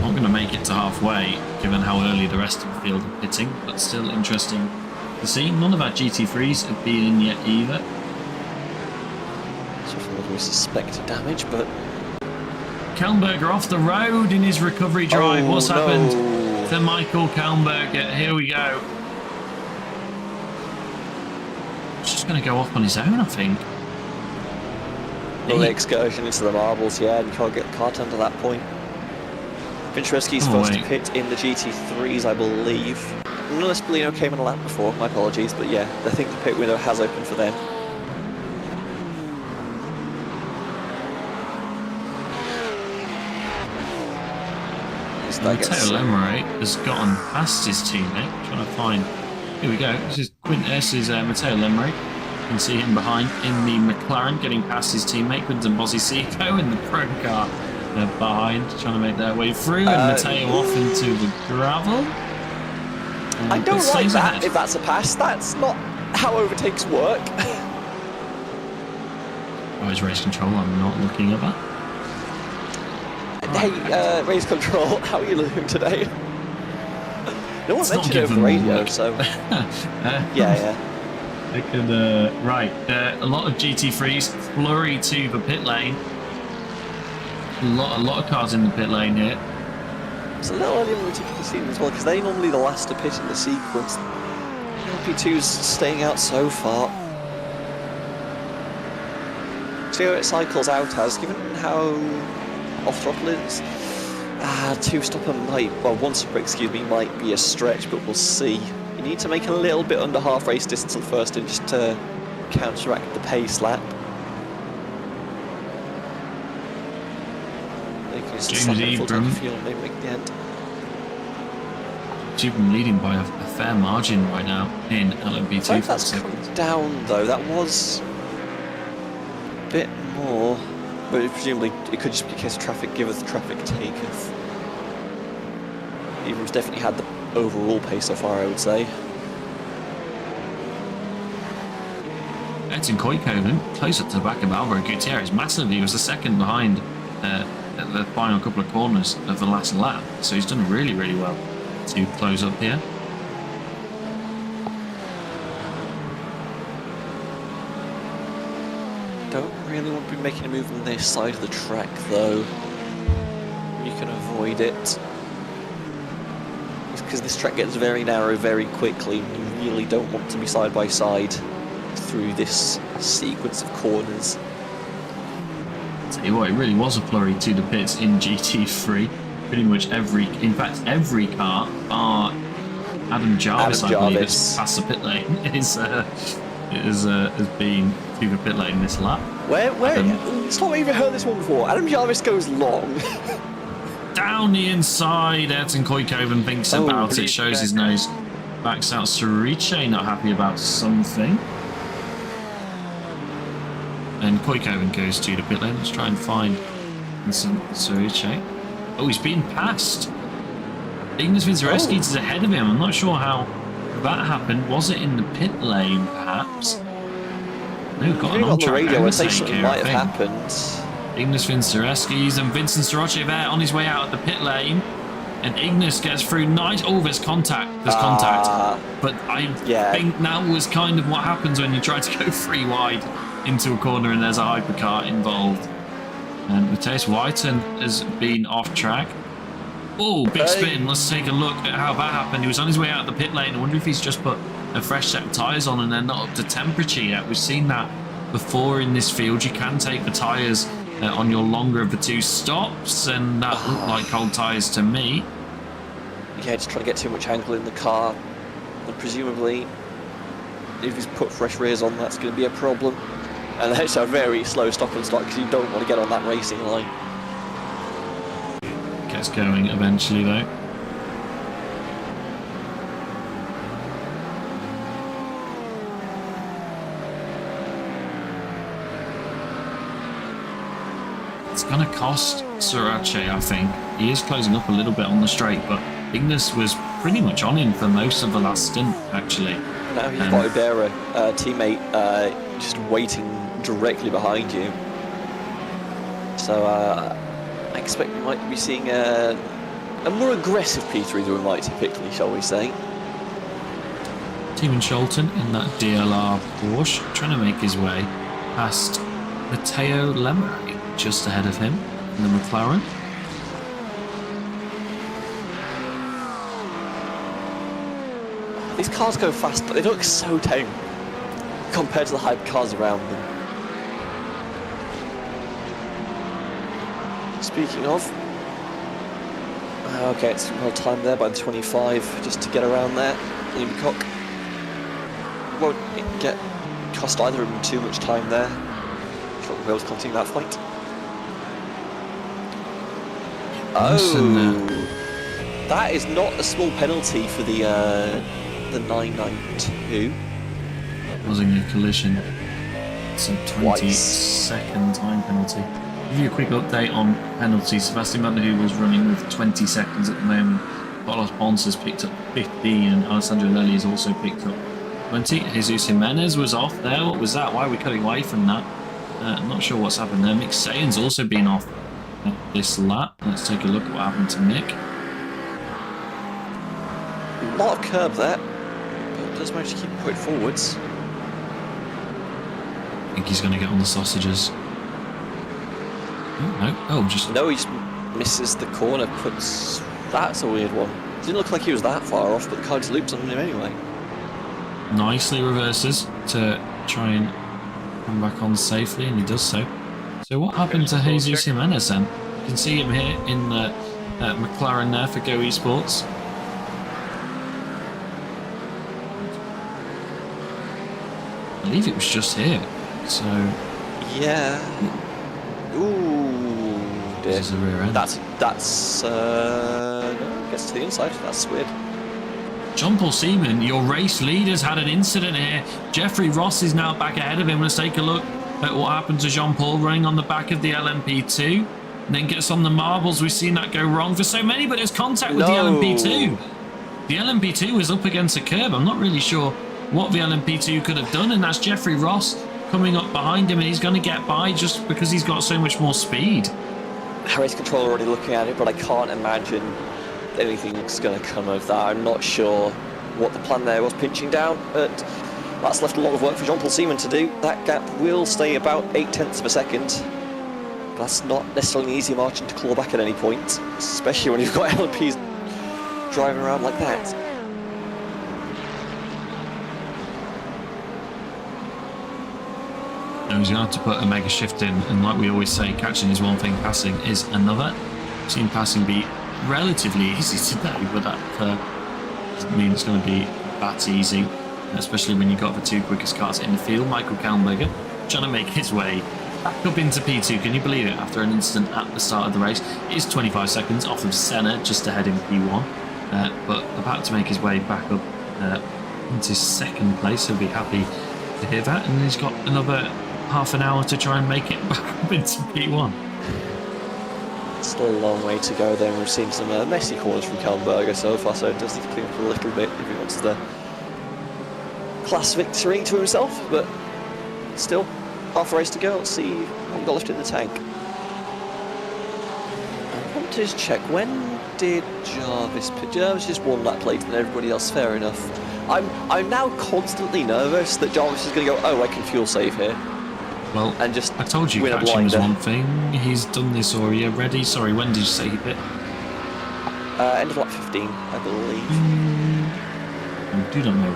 Not going to make it to halfway, given how early the rest of the field are pitting, but still interesting to see. None of our GT3s have been in yet either. So from suspected damage, but Kellenberger off the road in his recovery drive. What's happened no. to Michael Kellenberger? Here we go. He's just going to go off on his own, I think. Another excursion into the marbles, yeah, and you can't get the car turned at that point. Vincherewski's first to pit in the GT3s, I believe. Unless Bellino came in a lap before, my apologies, but yeah, I think the pit window has opened for them. Matteo Lemery has gotten past his teammate, trying to find. Here we go. This is Matteo Lemery. You can see him behind in the McLaren, getting past his teammate Quinton Bosisico in the pro car behind, trying to make their way through, and Matteo off into the gravel. I don't like that. If that's a pass, that's not how overtakes work. Oh, his race control. I'm not looking at that. Hey, race control, how are you doing today? No one mentioned it over the radio, so... yeah. They could, right, a lot of GT3s flurry to the pit lane. A lot of cars in the pit lane here. It's a little earlier than we typically see them as well, because they're normally the last to pit in the sequence. LP2's staying out so far. See how it cycles out as, given how off throttle is. Two-stopper one stopper, excuse me, might be a stretch, but we'll see. You need to make a little bit under half race distance on first and just to counteract the pace lap. James Ebram. Ebram leading by a fair margin right now in LMP2. I think that's come down though. That was a bit more. But presumably it could just be a case of traffic giveth, traffic taketh. Ebram's definitely had the overall pace so far, I would say. Edson Koikonen close up to the back of Alvaro Gutierrez massively. He was the second behind at the final couple of corners of the last lap, so he's done really, really well to close up here. Don't really want to be making a move on this side of the track though. You can avoid it. Because this track gets very narrow very quickly. You really don't want to be side by side through this sequence of corners. Tell you what, it really was a flurry to the pits in GT3. Pretty much in fact every car bar Adam Jarvis, I believe, has passed the pit lane has been to the pit lane this lap. Where? It's not even heard this one before. Adam Jarvis goes long. Down the inside, Edson Koikoven thinks about it, shows his nose, backs out. Surice not happy about something. And Koikoven goes to the pit lane. Let's try and find Vincent Surice. Oh, he's been passed. Ignis Vincereski is ahead of him. I'm not sure how that happened. Was it in the pit lane, perhaps? No, got an on the on-track radio, I say overtake something here, might I have think. happened. Ignis Vincereski's and Vincent Soroche there on his way out of the pit lane. And Ignis gets through. Nice. Oh, there's contact. There's contact. But I think that was kind of what happens when you try to go 3 wide into a corner and there's a hypercar involved. And Matthias Whiten has been off track. Oh, big spin. Let's take a look at how that happened. He was on his way out of the pit lane. I wonder if he's just put a fresh set of tyres on and they're not up to temperature yet. We've seen that before in this field. You can take the tyres on your longer of the 2 stops, and that looked like cold tyres to me. Yeah, just trying to get too much angle in the car. And presumably, if he's put fresh rears on, that's going to be a problem. And it's a very slow stop and start because you don't want to get on that racing line. Gets going eventually, though. It's going to cost Surace, I think. He is closing up a little bit on the straight, but Ignis was pretty much on him for most of the last stint, actually. Now you've got Ibera, teammate, just waiting directly behind you. So I expect we might be seeing a more aggressive P3 than we might typically, shall we say. Tiemann Scholten in that DLR Porsche, trying to make his way past Matteo Lemray, just ahead of him in the McLaren. These cars go fast, but they look so tame compared to the hype cars around them. Speaking of, okay, it's well timed there by the 25 just to get around there. Liam Cock won't cost either of them too much time there. Sure we'll be able to continue that fight. That is not a small penalty for the 992. Causing a collision. It's a 20-second time penalty. Give you a quick update on penalties. Sebastian Vanderhoe was running with 20 seconds at the moment. Carlos Ponce has picked up 15 and Alessandro Lelli has also picked up 20. Jesus Jimenez was off there. What was that? Why are we cutting away from that? I'm not sure what's happened there. Mick Sayan's also been off this lap. Let's take a look at what happened to Mick. A lot of curb there, but does manage to keep putting forwards. I think he's going to get on the sausages. Oh, no. Oh, just... No, he just misses the corner, puts... That's a weird one. Didn't look like he was that far off, but the car just loops on him anyway. Nicely reverses to try and come back on safely, and he does so. So what happened to Jesus Jimenez then? You can see him here in the McLaren there for Go Esports. I believe it was just here. So yeah. Ooh, dear. This is the rear end. That's no, gets to the inside. That's weird. John Paul Seaman, your race leader's had an incident here. Jeffrey Ross is now back ahead of him. Let's take a look at what happened to Jean Paul running on the back of the LMP2. And then gets on the marbles. We've seen that go wrong for so many, but there's contact with the LMP2. The LMP2 was up against a curb. I'm not really sure what the LMP2 could have done, and that's Jeffrey Ross coming up behind him, and he's going to get by just because he's got so much more speed. Race control already looking at it, but I can't imagine anything's going to come of that. I'm not sure what the plan there was, pinching down, but that's left a lot of work for Jean Paul Seaman to do. That gap will stay about 0.8 of a second. That's not necessarily an easy margin to claw back at any point, especially when you've got LMPs driving around like that. He's going to have to put a mega shift in, and like we always say, catching is one thing, passing is another. I've seen passing be relatively easy today, but that doesn't mean it's going to be that easy, especially when you've got the 2 quickest cars in the field. Michael Kallenberger trying to make his way back up into P2, can you believe it, after an incident at the start of the race. It is 25 seconds off of Senna, just ahead in P1, but about to make his way back up into 2nd place. He'll be happy to hear that, and he's got another half an hour to try and make it back up into P1. Still a long way to go there. We've seen some messy corners from Kellenberger so far, so it does need to clean up a little bit if he wants the class victory to himself, but still, half a race to go. Let's see what we've got left in the tank. I want to just check, when did Jarvis pit? Jarvis just won that later than everybody else, fair enough. I'm now constantly nervous that Jarvis is going to go, oh, I can fuel save here. Well, And just I told you win a catching was blinder. one thing. He's done this already. Sorry, when did you say he bit? End of lap 15, I believe. I do not know.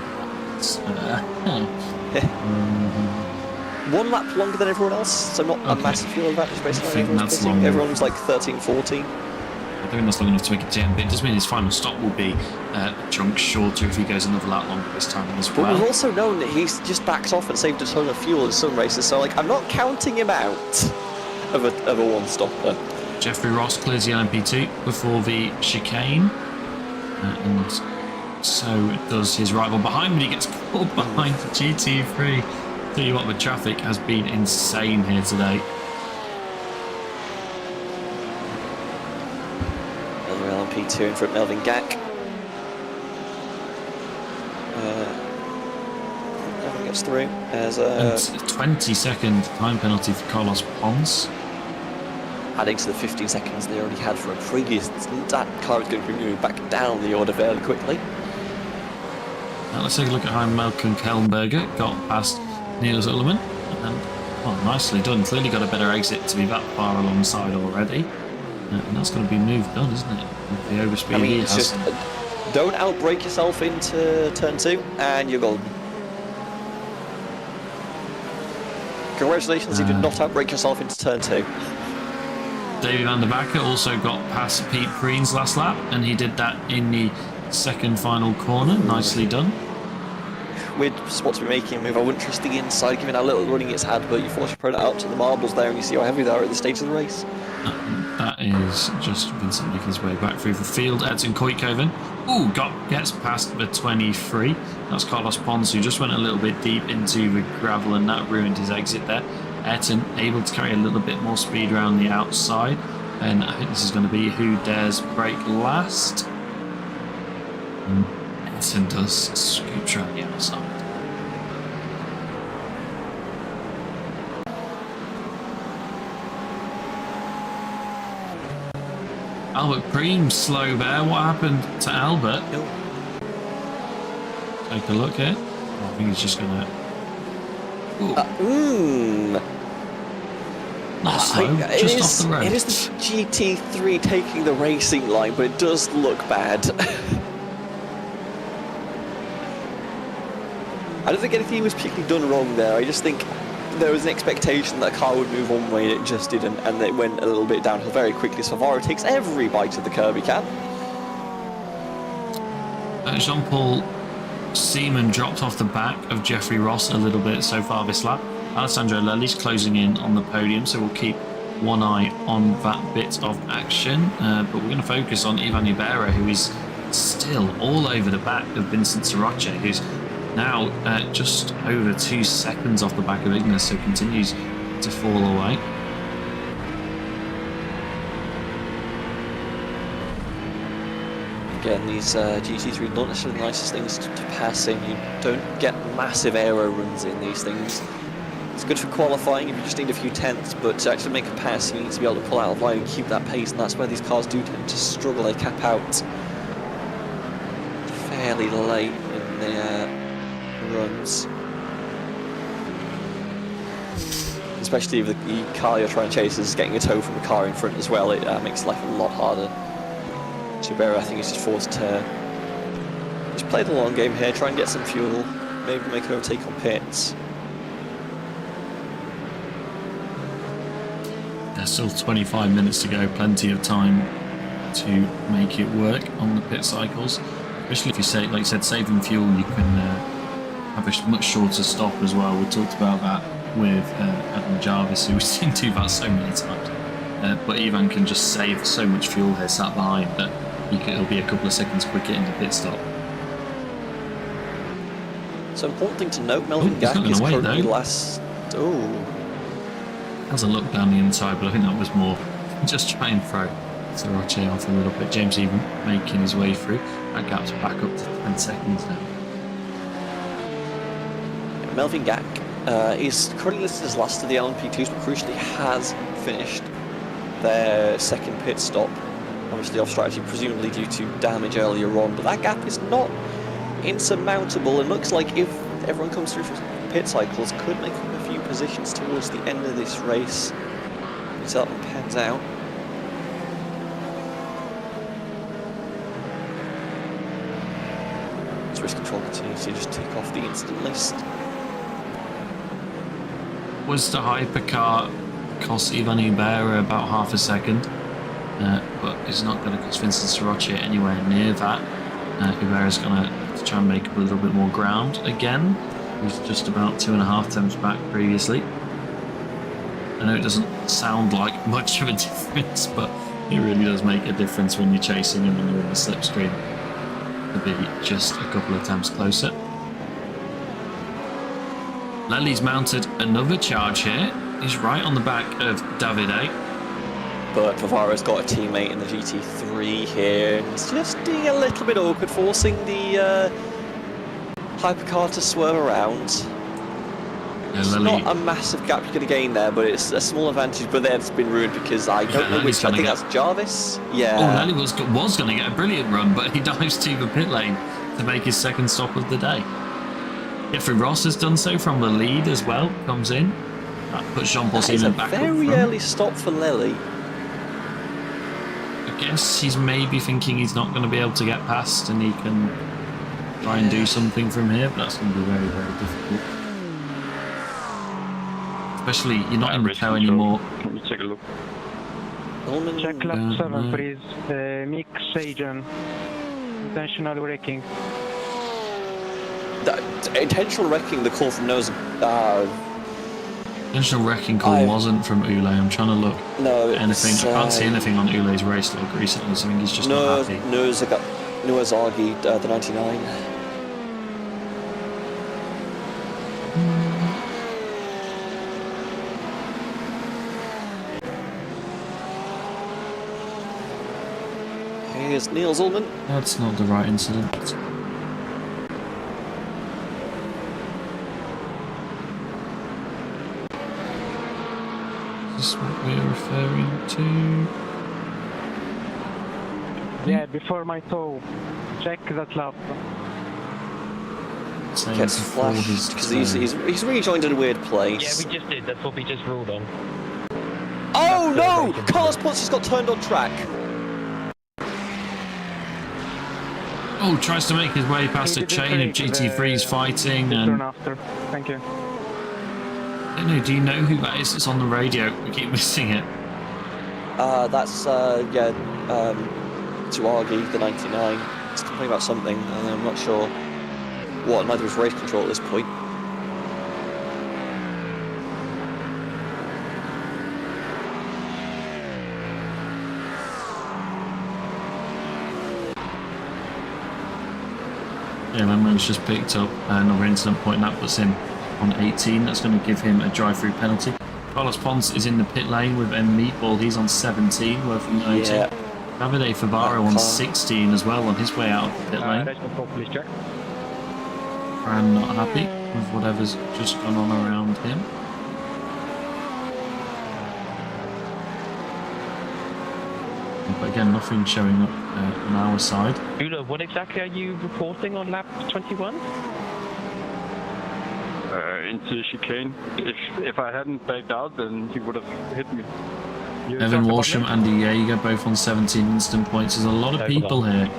One lap longer than everyone else, so not a Okay. massive fuel advantage based I on think everyone's that's pitting. long. Everyone's like 13, 14. I think that's long enough to make a gem, but it does mean his final stop will be a chunk shorter if he goes another lap longer this time as But well. we've also known that he's just backed off and saved a ton of fuel in some races, so like I'm not counting him out of a one-stopper. Jeffrey Ross clears the LMP2 before the chicane, and so does his rival behind, but he gets caught behind the GT3. Tell you what, the traffic has been insane here today. Another LMP2 in front of Melvin Gack. Melvin gets through. There's And a 20-second time penalty for Carlos Pons. adding to the 15 seconds they already had for a previous incident. That car is going to be moving back down the order fairly quickly. Now let's take a look at how Malcolm Kellenberger got past Neil Zullerman. And, well, nicely done. Clearly got a better exit to be that far alongside already. And that's going to be moved on, isn't it? With the overspeed I he mean, it's has. just don't outbrake yourself into turn 2 and you're golden. Congratulations, you did not outbrake yourself into turn 2. David van der Backer also got past Pete Preen's last lap, and he did that in the second final corner. Nicely done. Weird spot to be making a move. I wouldn't trust the inside, given how little running it's had, but you force your opponent out to the marbles there, and you see how heavy they are at this stage of the race. That is just Vincent making his way back through the field. Edson Koitkoven, gets past the 23. That's Carlos Pons, who just went a little bit deep into the gravel, and that ruined his exit there. Ayrton able to carry a little bit more speed around the outside, and I think this is going to be who dares break last. And Ayrton does scooch around the outside. Albert Preem slow there. What happened to Albert? Take a look here. I think he's just going to... Not slow, just off the road. It is the GT3 taking the racing line, but it does look bad. I don't think anything was particularly done wrong there. I just think there was an expectation that a car would move one way and it just didn't, and it went a little bit downhill very quickly. So Favaro takes every bite of the curb he can. Jean-Paul Seaman dropped off the back of Jeffrey Ross a little bit so far this lap. Alessandro Lelli's closing in on the podium, so we'll keep one eye on that bit of action. But we're going to focus on Ivan Ibarra, who is still all over the back of Vincent Soroche, who's now just over 2 seconds off the back of Ignis, so continues to fall away. Again, these GT3 not necessarily the nicest things to pass in. You don't get massive aero runs in these things. It's good for qualifying if you just need a few tenths, but to actually make a pass, you need to be able to pull out of line and keep that pace, and that's where these cars do tend to struggle. They cap out fairly late in their runs. Especially if the car you're trying to chase is getting a tow from the car in front as well, it makes life a lot harder. Chibera, I think, is just forced to just play the long game here, try and get some fuel, maybe make an overtake on pits. There's still 25 minutes to go, plenty of time to make it work on the pit cycles. Especially if you say, like you said, saving fuel, you can have a much shorter stop as well. We talked about that with Adam Jarvis, who we've seen do that so many times. But Ivan can just save so much fuel here sat behind that it'll be a couple of seconds quicker into pit stop. So important thing to note, Melvin he's not Gack is gonna wait, currently though. last. Oh, Has a look down the inside, but I think that was more just try and throw Soroche off a little bit. James even making his way through. That gap's back up to 10 seconds now. Melvin Gack is currently listed as last of the LMP2s, but crucially has finished their second pit stop. Obviously off strategy, presumably due to damage earlier on, but that gap is not insurmountable, and looks like if everyone comes through for pit cycles, could make up a few positions towards the end of this race. If that one pans out. As race control continues to just tick off the incident list. Was the hypercar cost Ivan Hubert about half a second? But it's not going to cost Vincent Soroche anywhere near that. Hubert is going to try and make up a little bit more ground again. He's just about 2.5 times back previously. I know it doesn't sound like much of a difference, but it really does make a difference when you're chasing him and you're in the slipstream to be just a couple of times closer. Lely's mounted another charge here. He's right on the back of Davide. But Pavaro's got a teammate in the GT3 here. It's just being a little bit awkward, forcing the hypercar to swerve around. Yeah, It's Lely, not a massive gap you're going to gain there, but it's a small advantage. But then it's been ruined because I don't know Lely's which. I think gonna that's Jarvis. oh, Yeah. Lely was going to get a brilliant run, but he dives to the pit lane to make his second stop of the day. Jeffrey Ross has done so from the lead as well, comes in. That puts Jean-Paul That is a Simon back up very front. early stop for Lely. I guess he's maybe thinking he's not going to be able to get past and he can try and do something from here, but that's going to be very, very difficult. Especially, you're not in the tow anymore. Let me take a look. Ullman, Check lap no. 7, please. Mick Sagan. Intentional braking. intentional wrecking, the call from Nose. Intentional wrecking call wasn't from Ule. I'm trying to look No, at anything. I can't see anything on Ule's race log recently, so I think he's just not happy. Noah's argued the 99. Here's Niels Ullman. That's not the right incident. Is this what we're referring to? Yeah, before my toe. Check that lap. Saying Gets before his flashed because he's rejoined in a weird Yeah, place. we just did. That's what we just ruled on. Oh That's no! racing. Carlos Ponce has got turned on track. Oh, tries to make his way past He a didn't chain of take GT3s fighting. Turn And after. Thank you. I don't know, do you know who that is that's on the radio? We keep missing it. That's Tuagi, the 99. He's complaining about something. I'm not sure what. Neither is race control at this point. Yeah, Lemmon's just picked up another incident point. That puts him on 18. That's going to give him a drive-through penalty. Carlos Ponce is in the pit lane with M Meatball. He's on 17, worth noting. Yeah. Davide Favaro on 16 as well on his way out of the pit lane. Race control, please check. Fran not happy with whatever's just gone on around him. But again, nothing showing up on our side. Ula, what exactly are you reporting on lap 21? Into the chicane. If I hadn't backed out, then he would have hit me. Evan Walsham, Andy Yeager, both on 17 instant points. There's a lot of people here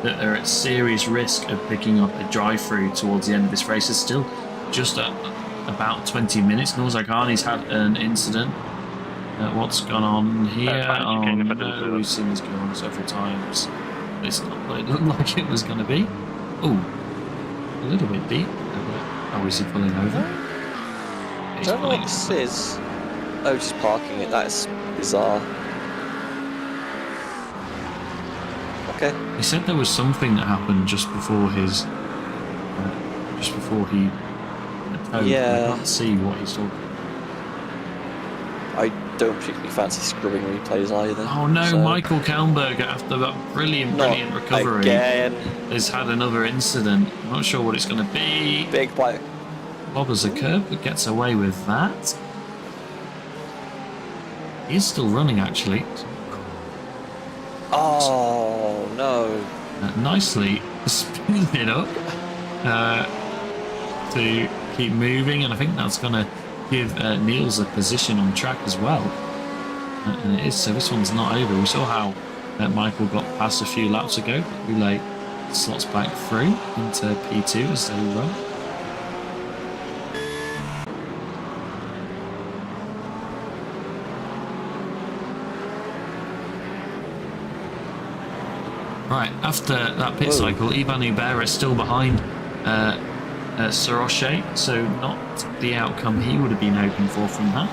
that are at serious risk of picking up a drive-through towards the end of this race. It's still just about 20 minutes. Norzaghani's had an incident. What's gone on here? Oh no, we've seen this go on several times. It's not what it looked like it was going to be. Oh, a little bit deep. Oh, is he pulling over? I don't know what this is. Oh, just parking it. That's bizarre. Okay. He said there was something that happened just before his, just before he towed. Yeah. I can't see what he's talking about. don't particularly fancy scrubbing replays either. Oh no, so. Michael Kellenberger, after that brilliant recovery, Again. has had another incident. I'm not sure what it's going to be. Big bite. Bobbers a curb, but gets away with that. He's still running, actually. Oh, no. Nicely speeding it up to keep moving, and I think that's going to give Niels a position on track as well. And it is, so this one's not over. We saw how Michael got past a few laps ago. Relay slots back through into P2 as they run. Right, after that pit cycle, Ivan Hubert is still behind Saroche, so not the outcome he would have been hoping for from that.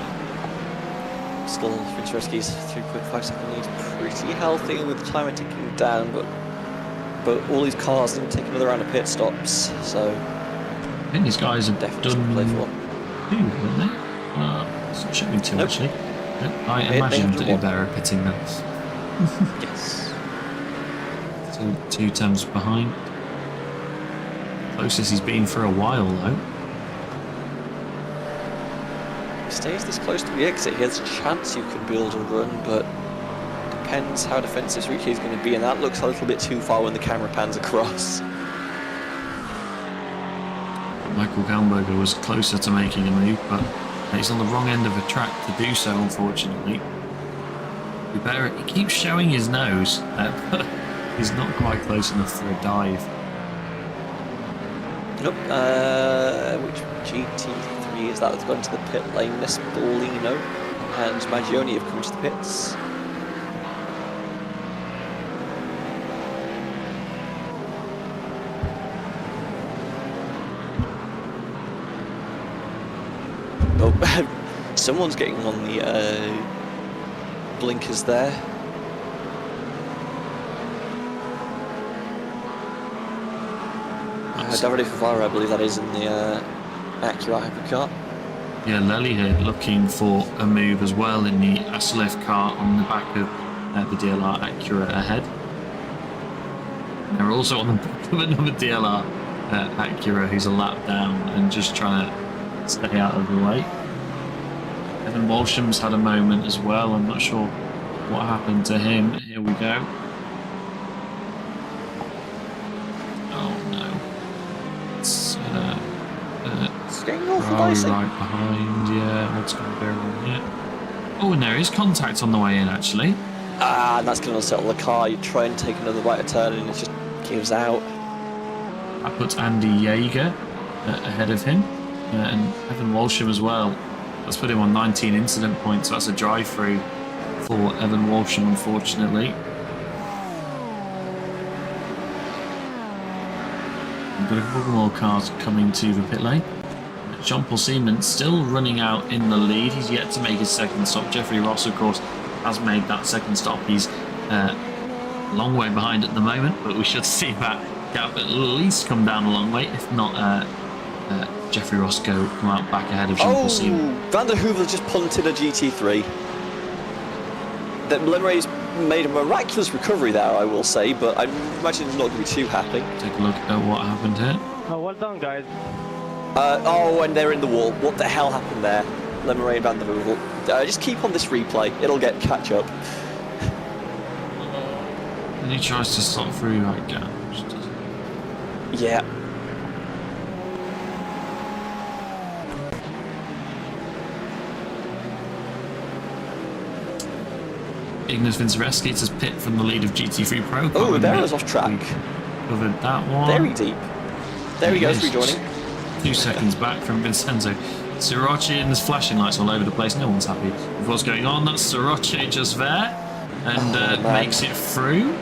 Still, Finchersky's 3.5 second lead pretty healthy with the timer ticking down, but all these cars didn't take another round of pit stops, so I think these guys have definitely done play for. two, haven't they? It should be two, Nope. actually. I They imagined have that one. Hubert pitting them. Yes. So 2 temps behind. Closest he's been for a while, though. If he stays this close to the exit, he has a chance you could build a run, but depends how defensive Ricky is going to be, and that looks a little bit too far when the camera pans across. Michael Kellenberger was closer to making a move, but he's on the wrong end of the track to do so, unfortunately. Hubert, he keeps showing his nose, but he's not quite close enough for a dive. Nope. Which GT3 is that that's gone to the pit lane? Nespolino and Maggioni have come to the pits. Oh, someone's getting on the blinkers there. Davide Favara, I believe that is in the Acura hypercar. Yeah, Lelyhead looking for a move as well in the Asilef car on the back of the DLR Acura ahead. They're also on the back of another DLR Acura who's a lap down and just trying to stay out of the way. Evan Walsham's had a moment as well. I'm not sure what happened to him. Here we go. Oh no. It's getting awful Ferrari dicey. right behind, yeah. What's going to go wrong here? Oh, and there is contact on the way in, actually. Ah, and that's going to unsettle the car. You try and take another right turn and it just gives out. That puts Andy Yeager ahead of him, and Evan Walsham as well. Let's put him on 19 incident points. So that's a drive-through for Evan Walsham, unfortunately. We've got a couple more cars coming to the pit lane. Jean-Paul Seaman still running out in the lead. He's yet to make his second stop. Jeffrey Ross, of course, has made that second stop. He's a long way behind at the moment, but we should see that gap at least come down a long way, if not Jeffrey Ross come out back ahead of Jean-Paul Seaman. Van der Hoover just punted a GT3. That Lemray's made a miraculous recovery there, I will say, but I imagine he's not going to be too happy. Take a look at what happened here. Oh, well done, guys. Oh, and they're in the wall. What the hell happened there? Lemray and Van der Hoover. Just keep on this replay. It'll get catch up. And he tries to slot through that gap. Yeah. Ignas Vincereski to pit from the lead of GT3 Pro. Oh, Ribeiro's off track. Covered that one. Very deep. There he goes, is. rejoining. 2 seconds back from Vincenzo. Sriracha, and there's flashing lights all over the place. No one's happy with what's going on. That's Sriracha just there and makes it through.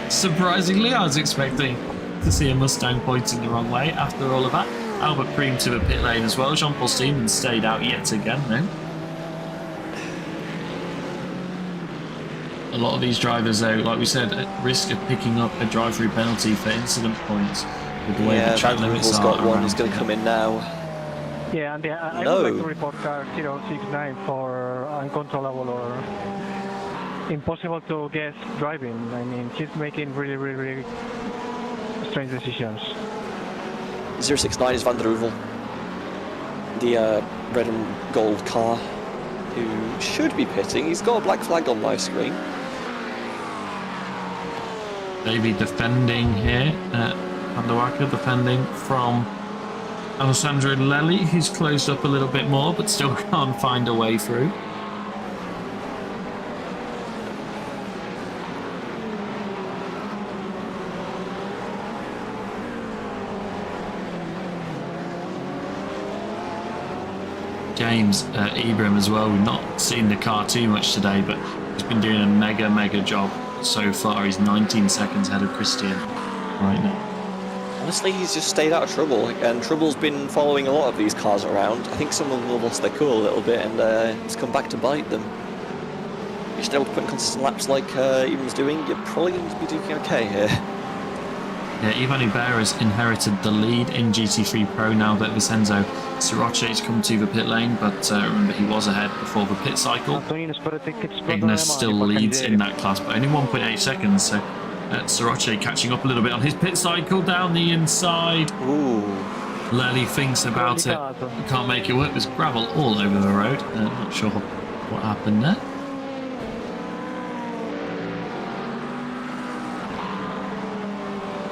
Surprisingly, I was expecting to see a Mustang pointing the wrong way after all of that. Albert Preem to the pit lane as well. Jean-Paul Steeman stayed out yet again, though. A lot of these drivers, though, like we said, at risk of picking up a drive-through penalty for incident points with the way the track limits are. Got one. He's going to come in now. Yeah, and I No. would like to report car 069 for uncontrollable or impossible to guess driving. I mean, he's making really strange decisions. 069 is Van der Heuvel, the red and gold car, who should be pitting. He's got a black flag on my screen. Davey defending here. Van der Wacker defending from Alessandro Lelli, who's closed up a little bit more, but still can't find a way through. James Ibrahim as well. We've not seen the car too much today, but he's been doing a mega job so far. He's 19 seconds ahead of Christian right now. Honestly, he's just stayed out of trouble, and trouble's been following a lot of these cars around. I think some of them have lost their cool a little bit, and it's come back to bite them. If you're still able to put in consistent laps like Ibrahim's doing, you're probably going to be doing okay here. Yeah, Ivan Uber has inherited the lead in GT3 Pro now that Vincenzo Sirace has come to the pit lane, but remember he was ahead before the pit cycle. Ignis still leads in that class, but only 1.8 seconds, so Sirace catching up a little bit on his pit cycle down the inside. Ooh. Lely thinks about it, can't make it work, there's gravel all over the road. Not sure what happened there.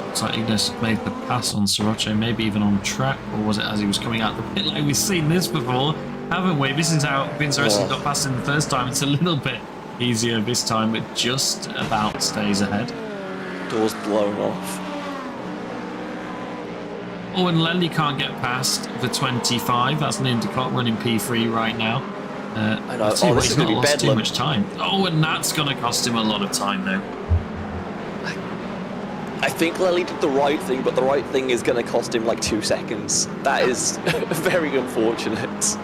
Looks like Ignis made the pass on Sirace, maybe even on track, or was it as he was coming out the pit lane? We've seen this before, haven't we? This is how Vince Racing got past him the first time. It's a little bit easier this time, but just about stays ahead. Doors blown off. Oh, and Lely can't get past the 25. That's an Endicott running P3 right now. I know. He's This is not going to be lost too bedlam. much time. Oh, and that's going to cost him a lot of time, though. I think Lely did the right thing, but the right thing is going to cost him like 2 seconds. That is very unfortunate.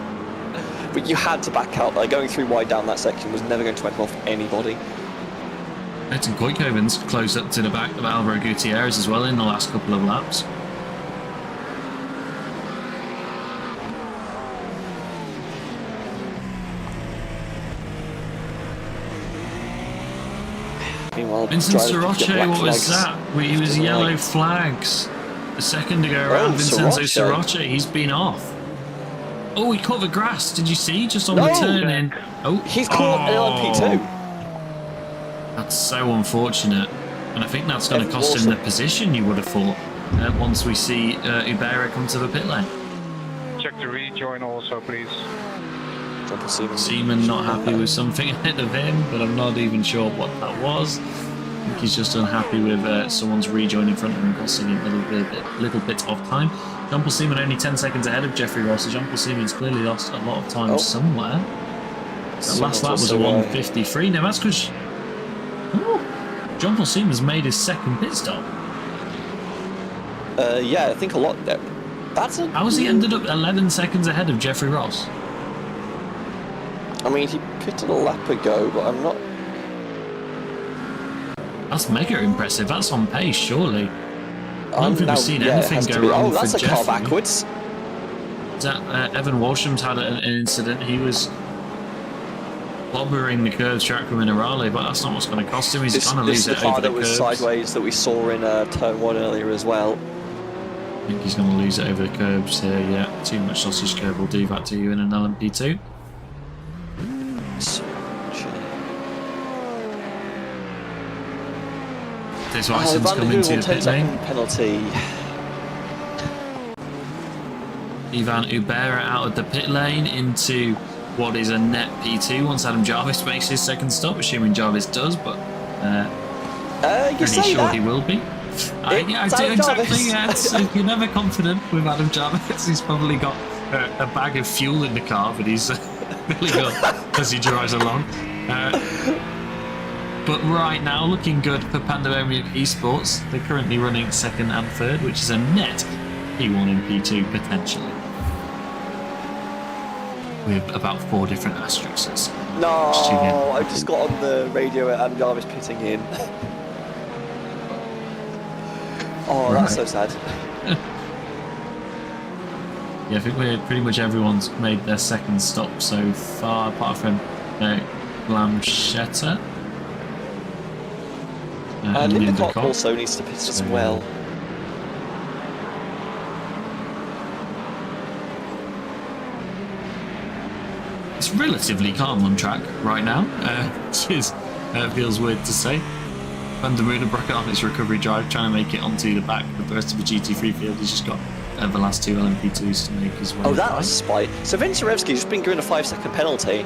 But you had to back out. Going through wide down that section was never going to make off anybody. Edson Koikkoven's close up to the back of Alvaro Gutierrez as well in the last couple of laps. Meanwhile, Vincent drivers get Sirace, black what was flags. that? He was yellow flags. A second ago around Vincenzo Sirace, he's been off. Oh, he caught the grass. Did you see? Just on the turn in. Oh, He's caught LMP2. That's so unfortunate. And I think that's going to cost him the position, you would have thought, once we see Ubera come to the pit lane. Check the rejoin also, please. Seaman not happy with something ahead of him, but I'm not even sure what that was. I think he's just unhappy with someone's rejoin in front of him, costing him a little bit of time. Jean-Paul Seaman only 10 seconds ahead of Jeffrey Ross, so Jean-Paul Seaman's clearly lost a lot of time somewhere. That last lap was a 1:53. Now that's because Jean-Paul Seaman's made his second pit stop. Yeah, I think a lot. How has he ended up 11 seconds ahead of Jeffrey Ross? I mean, he pitted a lap ago, but I'm not. That's mega impressive. That's on pace, surely. I don't think we've seen anything go wrong Oh, that's for a car Jeffrey. backwards. Evan Walsham's had an incident. He was bobbering the curved track from Minerale, but that's not what's going to cost him. He's going to lose this it is the car over the that was curbs. sideways that we saw in turn 1 earlier as well. I think he's going to lose it over the curbs here, yeah. Too much sausage curb will do that to you in an LMP2. This Weisson's come into the pit lane. Penalty. Ivan Ubera out of the pit lane into what is a net P2 once Adam Jarvis makes his second stop, assuming Jarvis does, but You say pretty sure that. he will be. I do, Adam exactly, Jarvis. yeah. You're never confident with Adam Jarvis. He's probably got a bag of fuel in the car that he's really got as he drives along. But right now, looking good for Pandemonium Esports. They're currently running second and third, which is a net P1 and P2 potentially, with about 4 different asterisks. No, I just got on the radio at Adam Jarvis pitting in. Oh, that's so sad. Yeah, I think pretty much everyone's made their second stop so far, apart from Glamchetta. Lindecock also needs to pit as well. It's relatively calm on track right now, which is, feels weird to say. Van der Merwe broke on its recovery drive, trying to make it onto the back of the rest of the GT3 field. He's just got the last 2 LMP2s to make as well. Oh, that was a spite. So Vincarevski's just been given a 5-second penalty,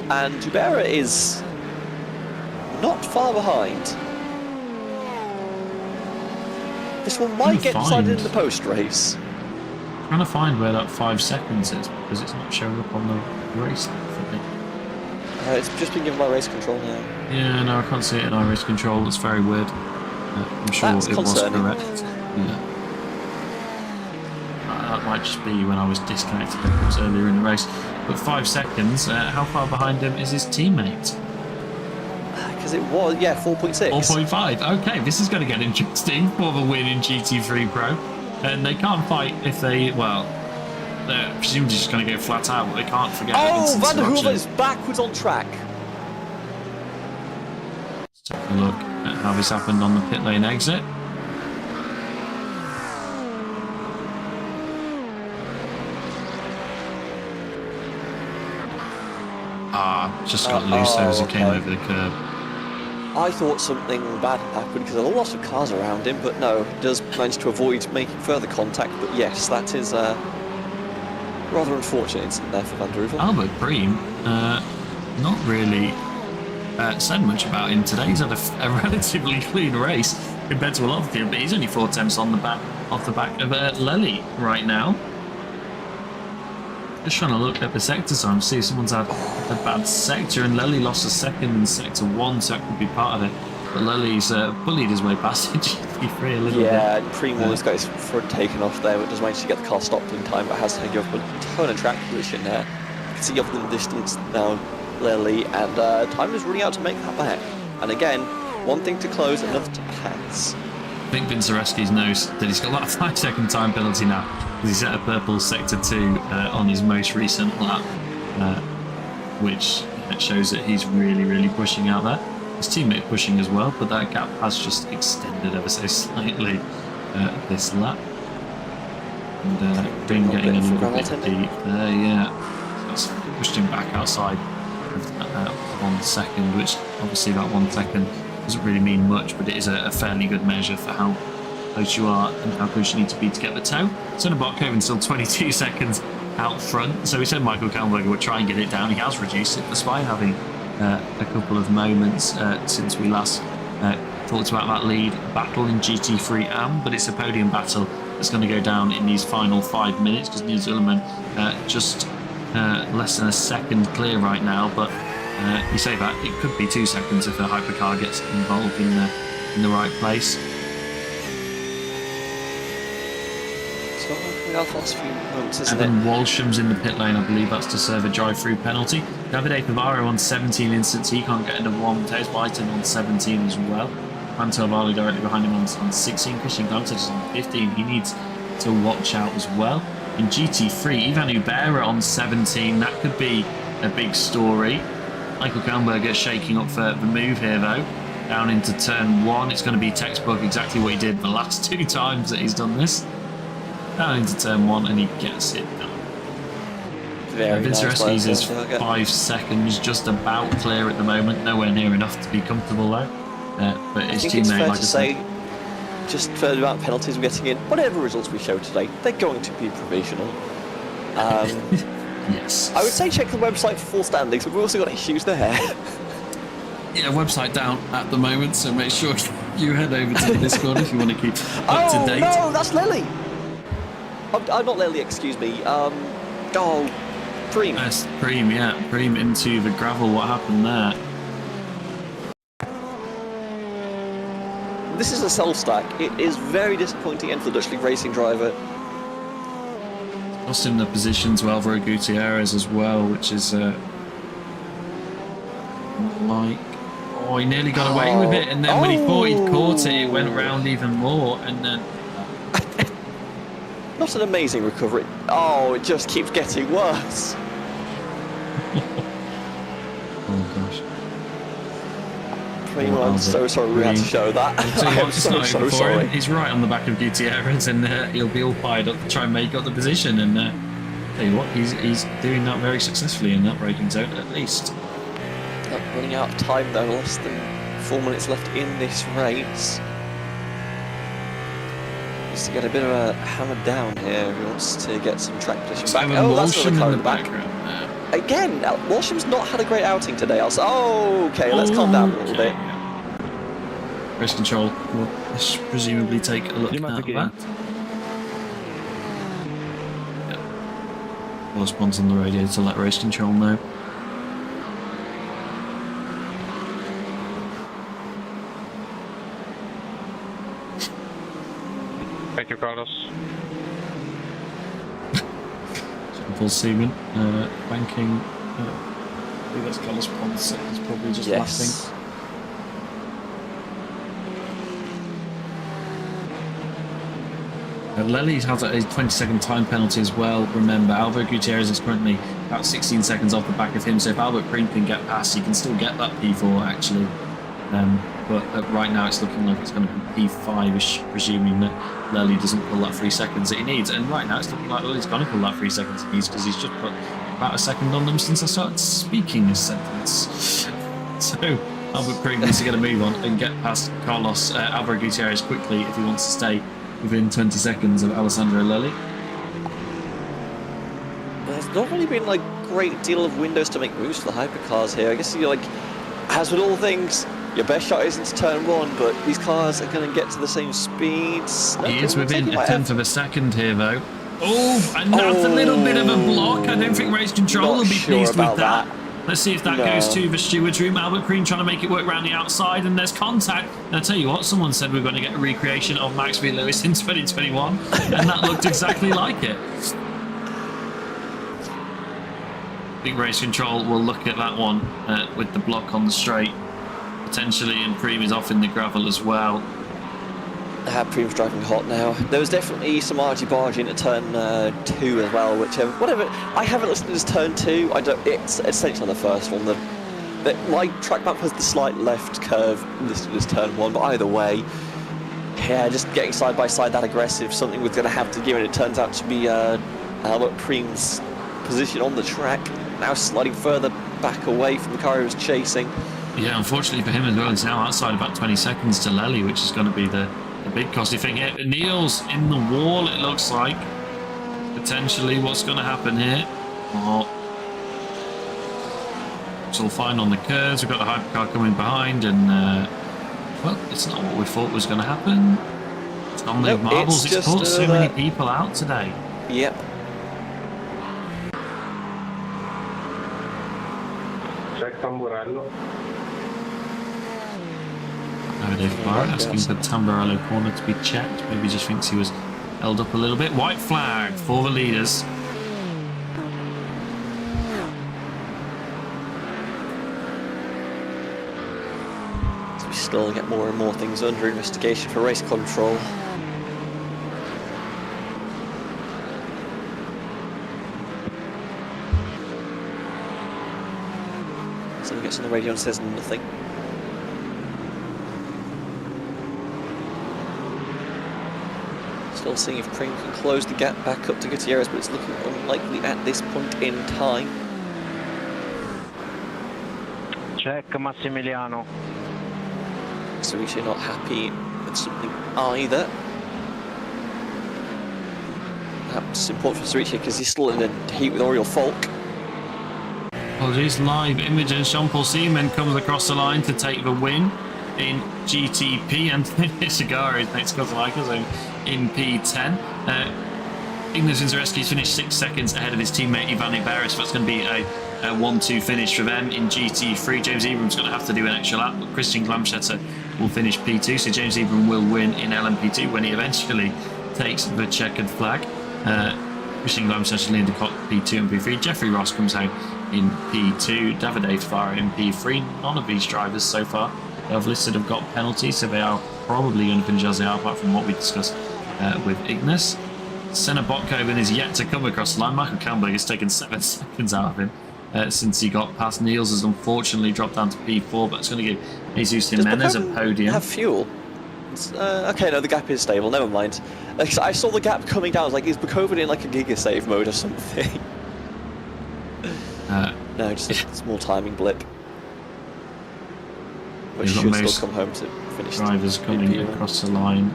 and Jubera is not far behind. This one might get decided in the post race. Trying to find where that 5 seconds is because it's not showing up on the race for me. It's just been given by race control now. Yeah, no, I can't see it in our race control. That's very weird. I'm sure That's it concerning. was correct. Yeah. That might just be when I was disconnected earlier in the race. But 5 seconds, how far behind him is his teammate? Because it was, 4.6. 4.5. Okay, this is going to get interesting for the win in GT3 Pro. And they can't fight if they, they're presumably just going to go flat out. They can't forget. Oh, Van der Merwe is backwards on track. Let's take a look at how this happened on the pit lane exit. Just got loose there as he came over the curb. I thought something bad happened because there were lots of cars around him, but no, he does manage to avoid making further contact. But yes, that is rather unfortunate incident there for Van der Merwe. Albert Bream, not really said much about him today. He's had a relatively clean race compared to a lot of the field, but he's only 4 tenths on the back off the back of Lely right now. Just trying to look at the sector time, see if someone's had a bad sector, and Lely lost a second in sector 1, so that could be part of it. But Lely's bullied his way past GT3 a little bit. Yeah, and Primo's got his front taken off there, but does manage to get the car stopped in time, but has to give up a ton of track position there. You can see off in the distance now, Lely, and time is running out to make that back. And again, one thing to close, another to pass. I think Vincarevski's knows that he's got that 5-second time penalty now, because he set a purple sector 2 on his most recent lap, which shows that he's really pushing out there. His teammate pushing as well, but that gap has just extended ever so slightly this lap. And Green getting a little bit deep there, yeah. That's pushed him back outside of that 1 second, which obviously that 1 second doesn't really mean much, but it is a fairly good measure for how close you are and how close you need to be to get the toe. Senna Botkoven still 22 seconds out front, so we said Michael Kallenberger would try and get it down. He has reduced it despite having a couple of moments since we last talked about that lead battle in GT3 AM, but it's a podium battle that's going to go down in these final 5 minutes because Niels Ullmann just less than a second clear right now, but you say that it could be 2 seconds if a hypercar gets involved in the right place. Last few moments, isn't Evan it? Walsham's in the pit lane, I believe that's to serve a drive-through penalty. Davide Pavaro on 17 instants, he can't get into 1. Teus Blyton on 17 as well. Panto Varley directly behind him on 16. Christian Glantage is on 15, he needs to watch out as well. In GT3, Ivan Ubera on 17, that could be a big story. Michael Kallenberger shaking up for the move here though. Down into turn 1, it's going to be textbook exactly what he did the last 2 times that he's done this. Down into turn 1 and he gets it done. Vincarevski's is 5 seconds, just about clear at the moment, nowhere near enough to be comfortable though. But his teammate, like I said, just for the amount of penalties we're getting in, whatever results we show today, they're going to be provisional. yes. I would say check the website for full standings, but we've also got issues there. Yeah, website down at the moment, so make sure you head over to the Discord if you want to keep up to date. Oh no, that's Lely! I'm not Lely, excuse me. Preem. Yes, Preem, yeah. Preem into the gravel, what happened there? This is a self-stack. It is very disappointing end for the Dutch League Racing driver. Lost him the position to Alvaro Gutierrez as well, which is oh, he nearly got away with it, and then when he thought he'd caught it, it went round even more, and then not an amazing recovery. Oh, it just keeps getting worse. oh gosh. Primo, I'm so sorry we had to show that. I am so sorry. He's right on the back of Gutierrez, and he'll be all fired up to try and make up the position. And tell you what, he's doing that very successfully in that braking zone, at least. Running out of time though, less than 4 minutes left in this race. Needs to get a bit of a hammer down here if he wants to get some track position back. Oh, that's another car in the back. Again, Walsham's not had a great outing today. Okay, let's calm down a little bit. Race control will presumably take a look at that. Yep. We'll respond on the radio to let race control know. Thank you, Carlos. Full Seaman, banking. I think that's Carlos Ponce. He's probably just laughing. Lely's has a 20-second time penalty as well. Remember, Alvaro Gutierrez is currently about 16 seconds off the back of him. So if Albert Green can get past, he can still get that P4 actually. But right now it's looking like it's going to be P5-ish, presuming that Lely doesn't pull that 3 seconds that he needs. And right now it's looking like Lely's going to pull that 3 seconds he needs because he's just put about a second on them since I started speaking this sentence. So Albert Green needs to get a move on and get past Carlos Alvaro Gutierrez quickly if he wants to stay within 20 seconds of Alessandro Lely. There's not really been like a great deal of windows to make moves for the hypercars here. I guess you're like, as with all things, your best shot isn't to turn one, but these cars are going to get to the same speeds. He is within a tenth of a second here, though. Oh, and that's a little bit of a block. I don't think race control will be pleased with that. Let's see if that goes to the steward's room. Albert Green trying to make it work around the outside, and there's contact. And I'll tell you what, someone said we're going to get a recreation of Max v Lewis in 2021, and that looked exactly like it. I think race control will look at that one with the block on the straight. Potentially, and Preem is off in the gravel as well. Preem's driving hot now. There was definitely some argy-bargy into turn 2 as well, whatever. I haven't listened to this turn 2. It's essentially on the first one. My track map has the slight left curve listed as turn 1, but either way, yeah, just getting side by side that aggressive, something was going to have to give, and it turns out to be Albert Preem's position on the track. Now sliding further back away from the car he was chasing. Yeah, unfortunately for him as well, he's now outside about 20 seconds to Lely, which is going to be the big costly thing here. Neil's in the wall, it looks like. Potentially, what's going to happen here? Oh. It's all fine on the curves. We've got the hypercar coming behind, and, well, it's not what we thought was going to happen. It's on the marbles. It's caught so many people out today. Yep. Check Tamburello. Dave Barrett asking for Tamburello corner to be checked. Maybe just thinks he was held up a little bit. White flag for the leaders. So we still get more and more things under investigation for race control. Someone gets on the radio and says nothing. Still seeing if Preem can close the gap back up to Gutierrez, but it's looking unlikely at this point in time. Check Massimiliano. Cerruti not happy with something either. Perhaps important for Cerruti because he's still in a heat with Oriol Falk. Apologies, live image, and Jean-Paul Seaman comes across the line to take the win in GTP, and Ishigara is next across the line in P10. Ignas Vinzareski's finished 6 seconds ahead of his teammate Ivan Iberis. That's going to be a 1-2 finish for them in GT3. James Ebram's going to have to do an extra lap, but Christian Glamschatter will finish P2, so James Ebram will win in LMP2 when he eventually takes the checkered flag. Christian Glamschatter, Linda Cock P2 and P3. Jeffrey Ross comes out in P2. Davide Favara in P3. None of these drivers so far have listed have got penalties, so they are probably going to finish as they are, apart from what we discussed with Ignas. Senna Botkoven is yet to come across the line. Michael Kalmberg has taken 7 seconds out of him. since he got past. Niels has unfortunately dropped down to P4, but it's going to give Jesus Does Jimenez a Bacon podium. have fuel? Okay, no, the gap is stable. Never mind. I saw the gap coming down. I was like, is Bakoven in like a giga save mode or something? No, just a small timing blip. But We've got should still most come home to finish. drivers coming across the line.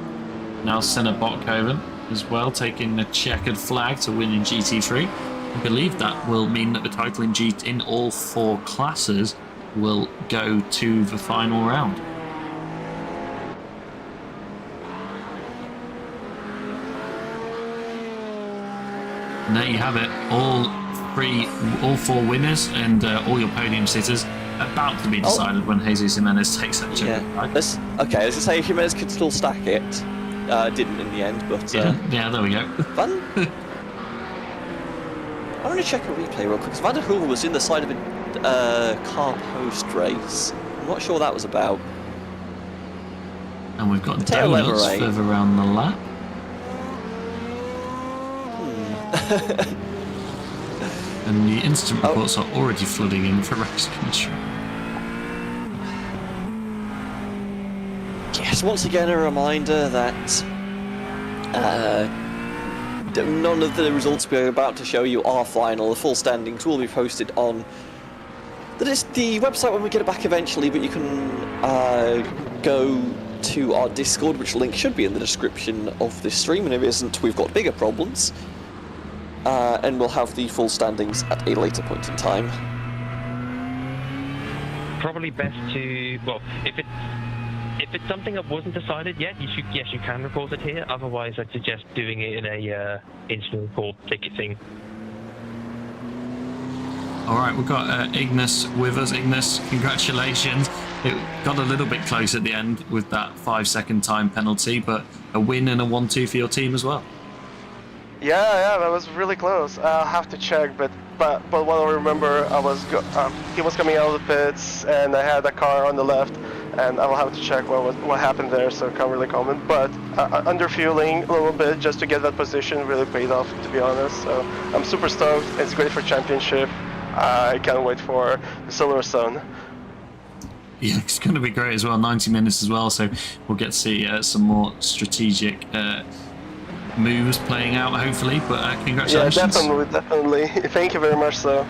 Now Senna Botkoven as well, taking a checkered flag to win in GT3. I believe that will mean that the title in all 4 classes will go to the final round. And there you have it, all 4 winners and all your podium sitters about to be decided when Jesus Jimenez takes that checkered flag. Okay, let's just say Jimenez could still stack it. Didn't in the end, but yeah, there we go. I want to check a replay real quick, because Van der Hoel was in the side of a car post race. I'm not sure what that was about. And we've got donuts further around the lap. And the instant reports are already flooding in for race control. Yes, once again a reminder that none of the results we're about to show you are final. The full standings will be posted on the website when we get it back eventually, but you can go to our Discord, which link should be in the description of this stream, and if it isn't, we've got bigger problems. And we'll have the full standings at a later point in time. Probably best to, well, if it's something that wasn't decided yet, you can report it here. Otherwise, I'd suggest doing it in a instant report ticket thing. All right, we've got Ignis with us. Ignis, congratulations. It got a little bit close at the end with that 5-second time penalty, but a win and a 1-2 for your team as well. Yeah, that was really close. I'll have to check, but what I remember, he was coming out of the pits, and I had a car on the left, and I will have to check what happened there, so I can't really comment. But under fueling a little bit just to get that position really paid off, to be honest. So I'm super stoked. It's great for championship. I can't wait for the Silverstone. Yeah, it's going to be great as well. 90 minutes as well, so we'll get to see some more strategic moves playing out, hopefully. But congratulations. Yeah, definitely. Thank you very much, so.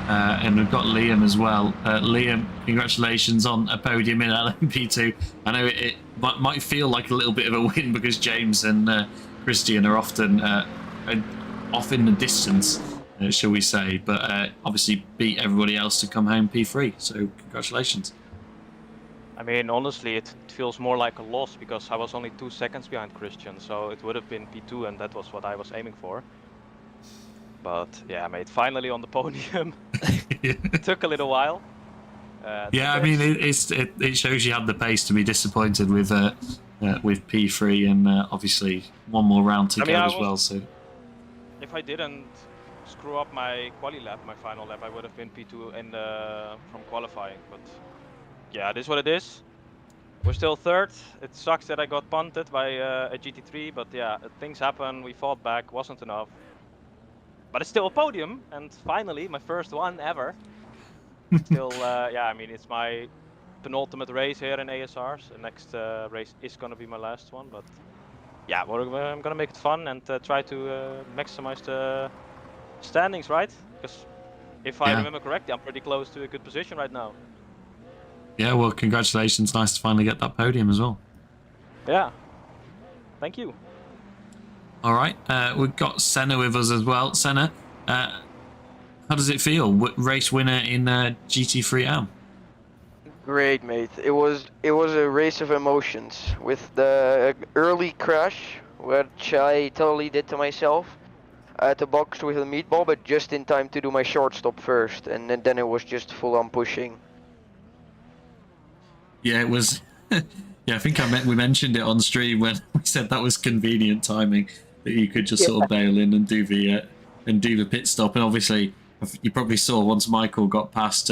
And we've got Liam as well. Liam, congratulations on a podium in LMP2. I know it might feel like a little bit of a win because James and Christian are often off in the distance, shall we say, but obviously beat everybody else to come home P3, so congratulations. I mean, honestly, it feels more like a loss because I was only 2 seconds behind Christian, so it would have been P2 and that was what I was aiming for. But yeah, mate, finally on the podium. It took a little while. Yeah, I mean, it shows you had the pace to be disappointed with P3 and obviously one more round to go as well. So if I didn't screw up my quali lap, my final lap, I would have been P2 from qualifying. But yeah, it is what it is. We're still third. It sucks that I got punted by a GT3, but yeah, things happen. We fought back, wasn't enough. But it's still a podium, and finally, my first one ever. Still, yeah, I mean, it's my penultimate race here in ASRs. The next race is going to be my last one, but yeah, I'm going to make it fun and try to maximize the standings, right? Because if I remember correctly, I'm pretty close to a good position right now. Yeah, well, congratulations. Nice to finally get that podium as well. Yeah, thank you. All right, we've got Senna with us as well. Senna, how does it feel? Race winner in GT3 AM? Great, mate. It was a race of emotions with the early crash, which I totally did to myself. I had to box with a meatball, but just in time to do my short stop first, and then it was just full on pushing. Yeah, it was. Yeah, I think we mentioned it on stream when we said that was convenient timing, that you could just sort of bail in and do the pit stop. And obviously, you probably saw once Michael got past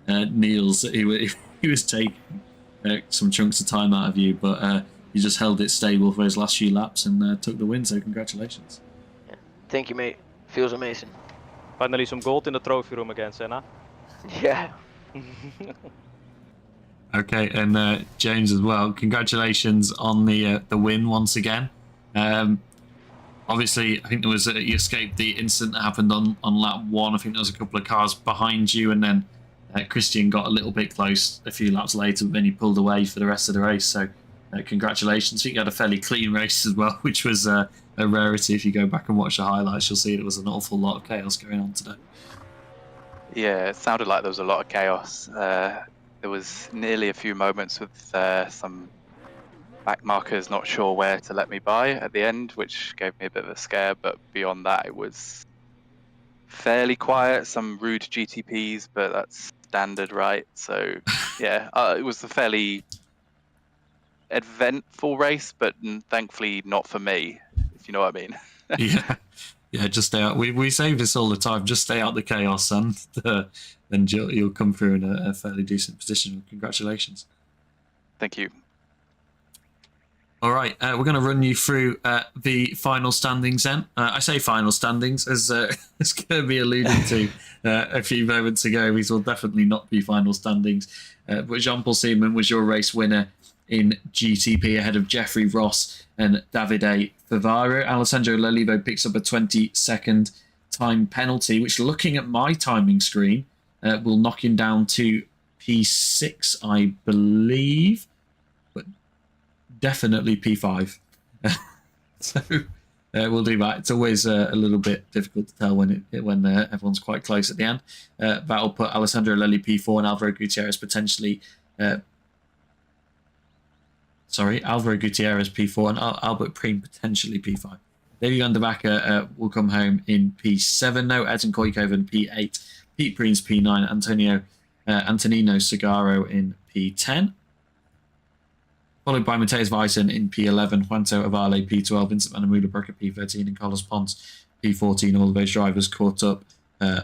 Niels, he was taking some chunks of time out of you, but you just held it stable for those last few laps and took the win. So congratulations. Yeah. Thank you, mate. Feels amazing. Finally some gold in the trophy room again, Senna. Yeah. Okay, and James as well. Congratulations on the win once again. Obviously, I think there was you escaped the incident that happened on lap 1. I think there was a couple of cars behind you, and then Christian got a little bit close a few laps later, but then he pulled away for the rest of the race. So congratulations. I think you had a fairly clean race as well, which was a rarity. If you go back and watch the highlights, you'll see there was an awful lot of chaos going on today. Yeah, it sounded like there was a lot of chaos. There was nearly a few moments with some back markers not sure where to let me by at the end, which gave me a bit of a scare, but beyond that it was fairly quiet. Some rude GTPs, but that's standard, right? So yeah, it was a fairly eventful race, but thankfully not for me, if you know what I mean. Yeah, just stay out. We say this all the time, just stay out the chaos, and you'll come through in a fairly decent position. Congratulations. Thank you. All right, we're going to run you through the final standings then. I say final standings, as Kirby alluded to a few moments ago. These will definitely not be final standings. But Jean-Paul Seaman was your race winner in GTP ahead of Jeffrey Ross and Davide Favaro. Alessandro Lalivo picks up a 20-second time penalty, which, looking at my timing screen, will knock him down to P6, I believe. Definitely P5. So we'll do that. It's always a little bit difficult to tell when everyone's quite close at the end. That'll put Alessandro Lelli P4 and Alvaro Gutierrez potentially... Alvaro Gutierrez P4 and Albert Preem potentially P5. Davey van der Vacker will come home in P7. No, Edson Koykoven P8. Pete Preem's P9. Antonino Segaro in P10. Followed by Mateus Weissen in P11, Juanto Avale P12, Vincent Van der Mula Brecker P13, and Carlos Pons P14. All of those drivers caught up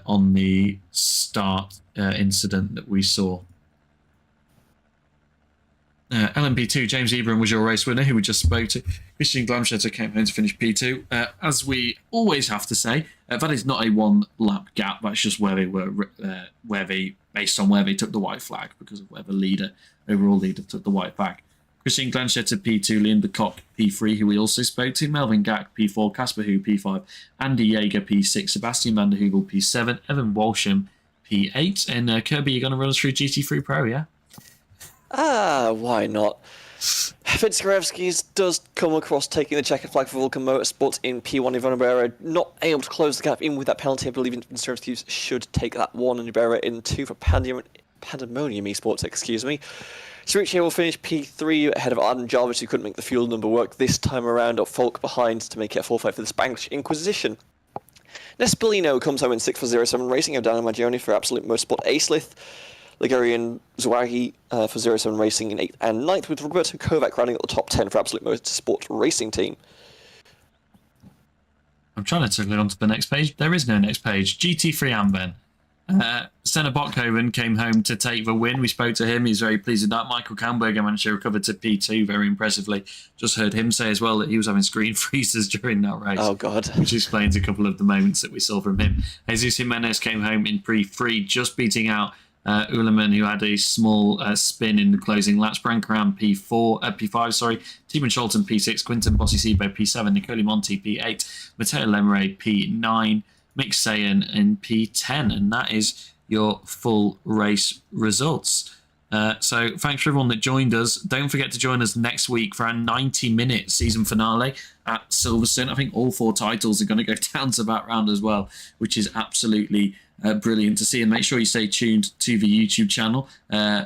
on the start incident that we saw. LMP2, James Ebram was your race winner, who we just spoke to. Christian Glamshetter came home to finish P2. As we always have to say, that is not a one-lap gap. That's just where they were, based on where they took the white flag, because of where the overall leader took the white flag. Christian Glanchetter P2, Liam de Kock P3, who we also spoke to, Melvin Gack P4, Casper Hu P5, Andy Jaeger P6, Sebastian van der Hugel P7, Evan Walsham P8, and Kirby, you're going to run us through GT3 Pro, yeah? Why not? Fitzgerevskis does come across taking the checkered flag for Vulcan Motorsports in P1. Ivana Ibera not able to close the gap in with that penalty. I believe Fitzgerevskis should take that one, and Ibera in 2 for Pandemonium Esports, excuse me. Sriche will finish P3 ahead of Arden Jarvis, who couldn't make the fuel number work this time around, up Falk behind to make it a 4-5 for the Spanglish Inquisition. Nespolino comes home in 6 for 07 Racing, Adana Magioni for Absolute Motorsport Acelith, Ligurian Zouahi for 07 Racing in 8th and 9th, with Roberto Kovac running at the top 10 for Absolute Motorsport Racing Team. I'm trying to click onto the next page. There is no next page. GT3 Amben. Senna Botkoven came home to take the win. We spoke to him. He's very pleased with that. Michael Kamberger managed to recover to P2 very impressively. Just heard him say as well that he was having screen freezes during that race. Oh, God. Which explains a couple of the moments that we saw from him. Jesus Jimenez came home in P3, just beating out Uleman, who had a small spin in the closing laps. Brancaram P5, sorry. Timon Scholten P6, Quinton Bossisibo P7, Nicole Monti P8, Matteo Lemre P9, Mick Sayan in P10, and that is your full race results. So thanks for everyone that joined us. Don't forget to join us next week for our 90-minute season finale at Silverstone. I think all 4 titles are going to go down to that round as well, which is absolutely brilliant to see. And make sure you stay tuned to the YouTube channel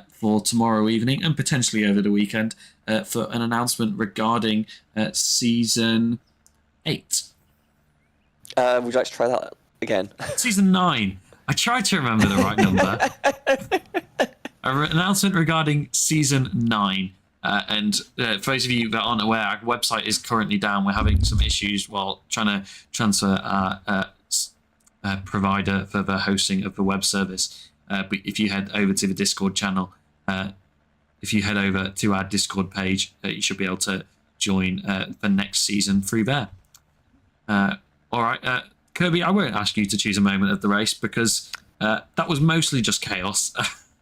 for tomorrow evening and potentially over the weekend for an announcement regarding season 8. Would you like to try that again? Season 9. I tried to remember the right number. An announcement regarding season 9. And for those of you that aren't aware, our website is currently down. We're having some issues while trying to transfer our provider for the hosting of the web service. But if you head over to the Discord channel, if you head over to our Discord page, you should be able to join the next season through there. All right. Kirby, I won't ask you to choose a moment of the race because that was mostly just chaos.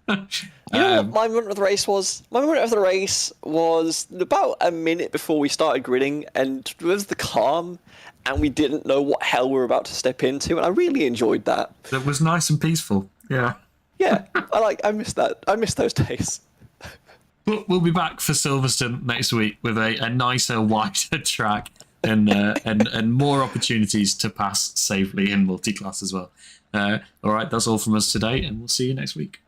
You know what my moment of the race was? My moment of the race was about a minute before we started gridding, and it was the calm, and we didn't know what hell we were about to step into, and I really enjoyed that. It was nice and peaceful. Yeah. Yeah, I miss that. I miss those days. We'll be back for Silverstone next week with a nicer, wider track and more opportunities to pass safely in multi-class as well. All right, that's all from us today, and we'll see you next week.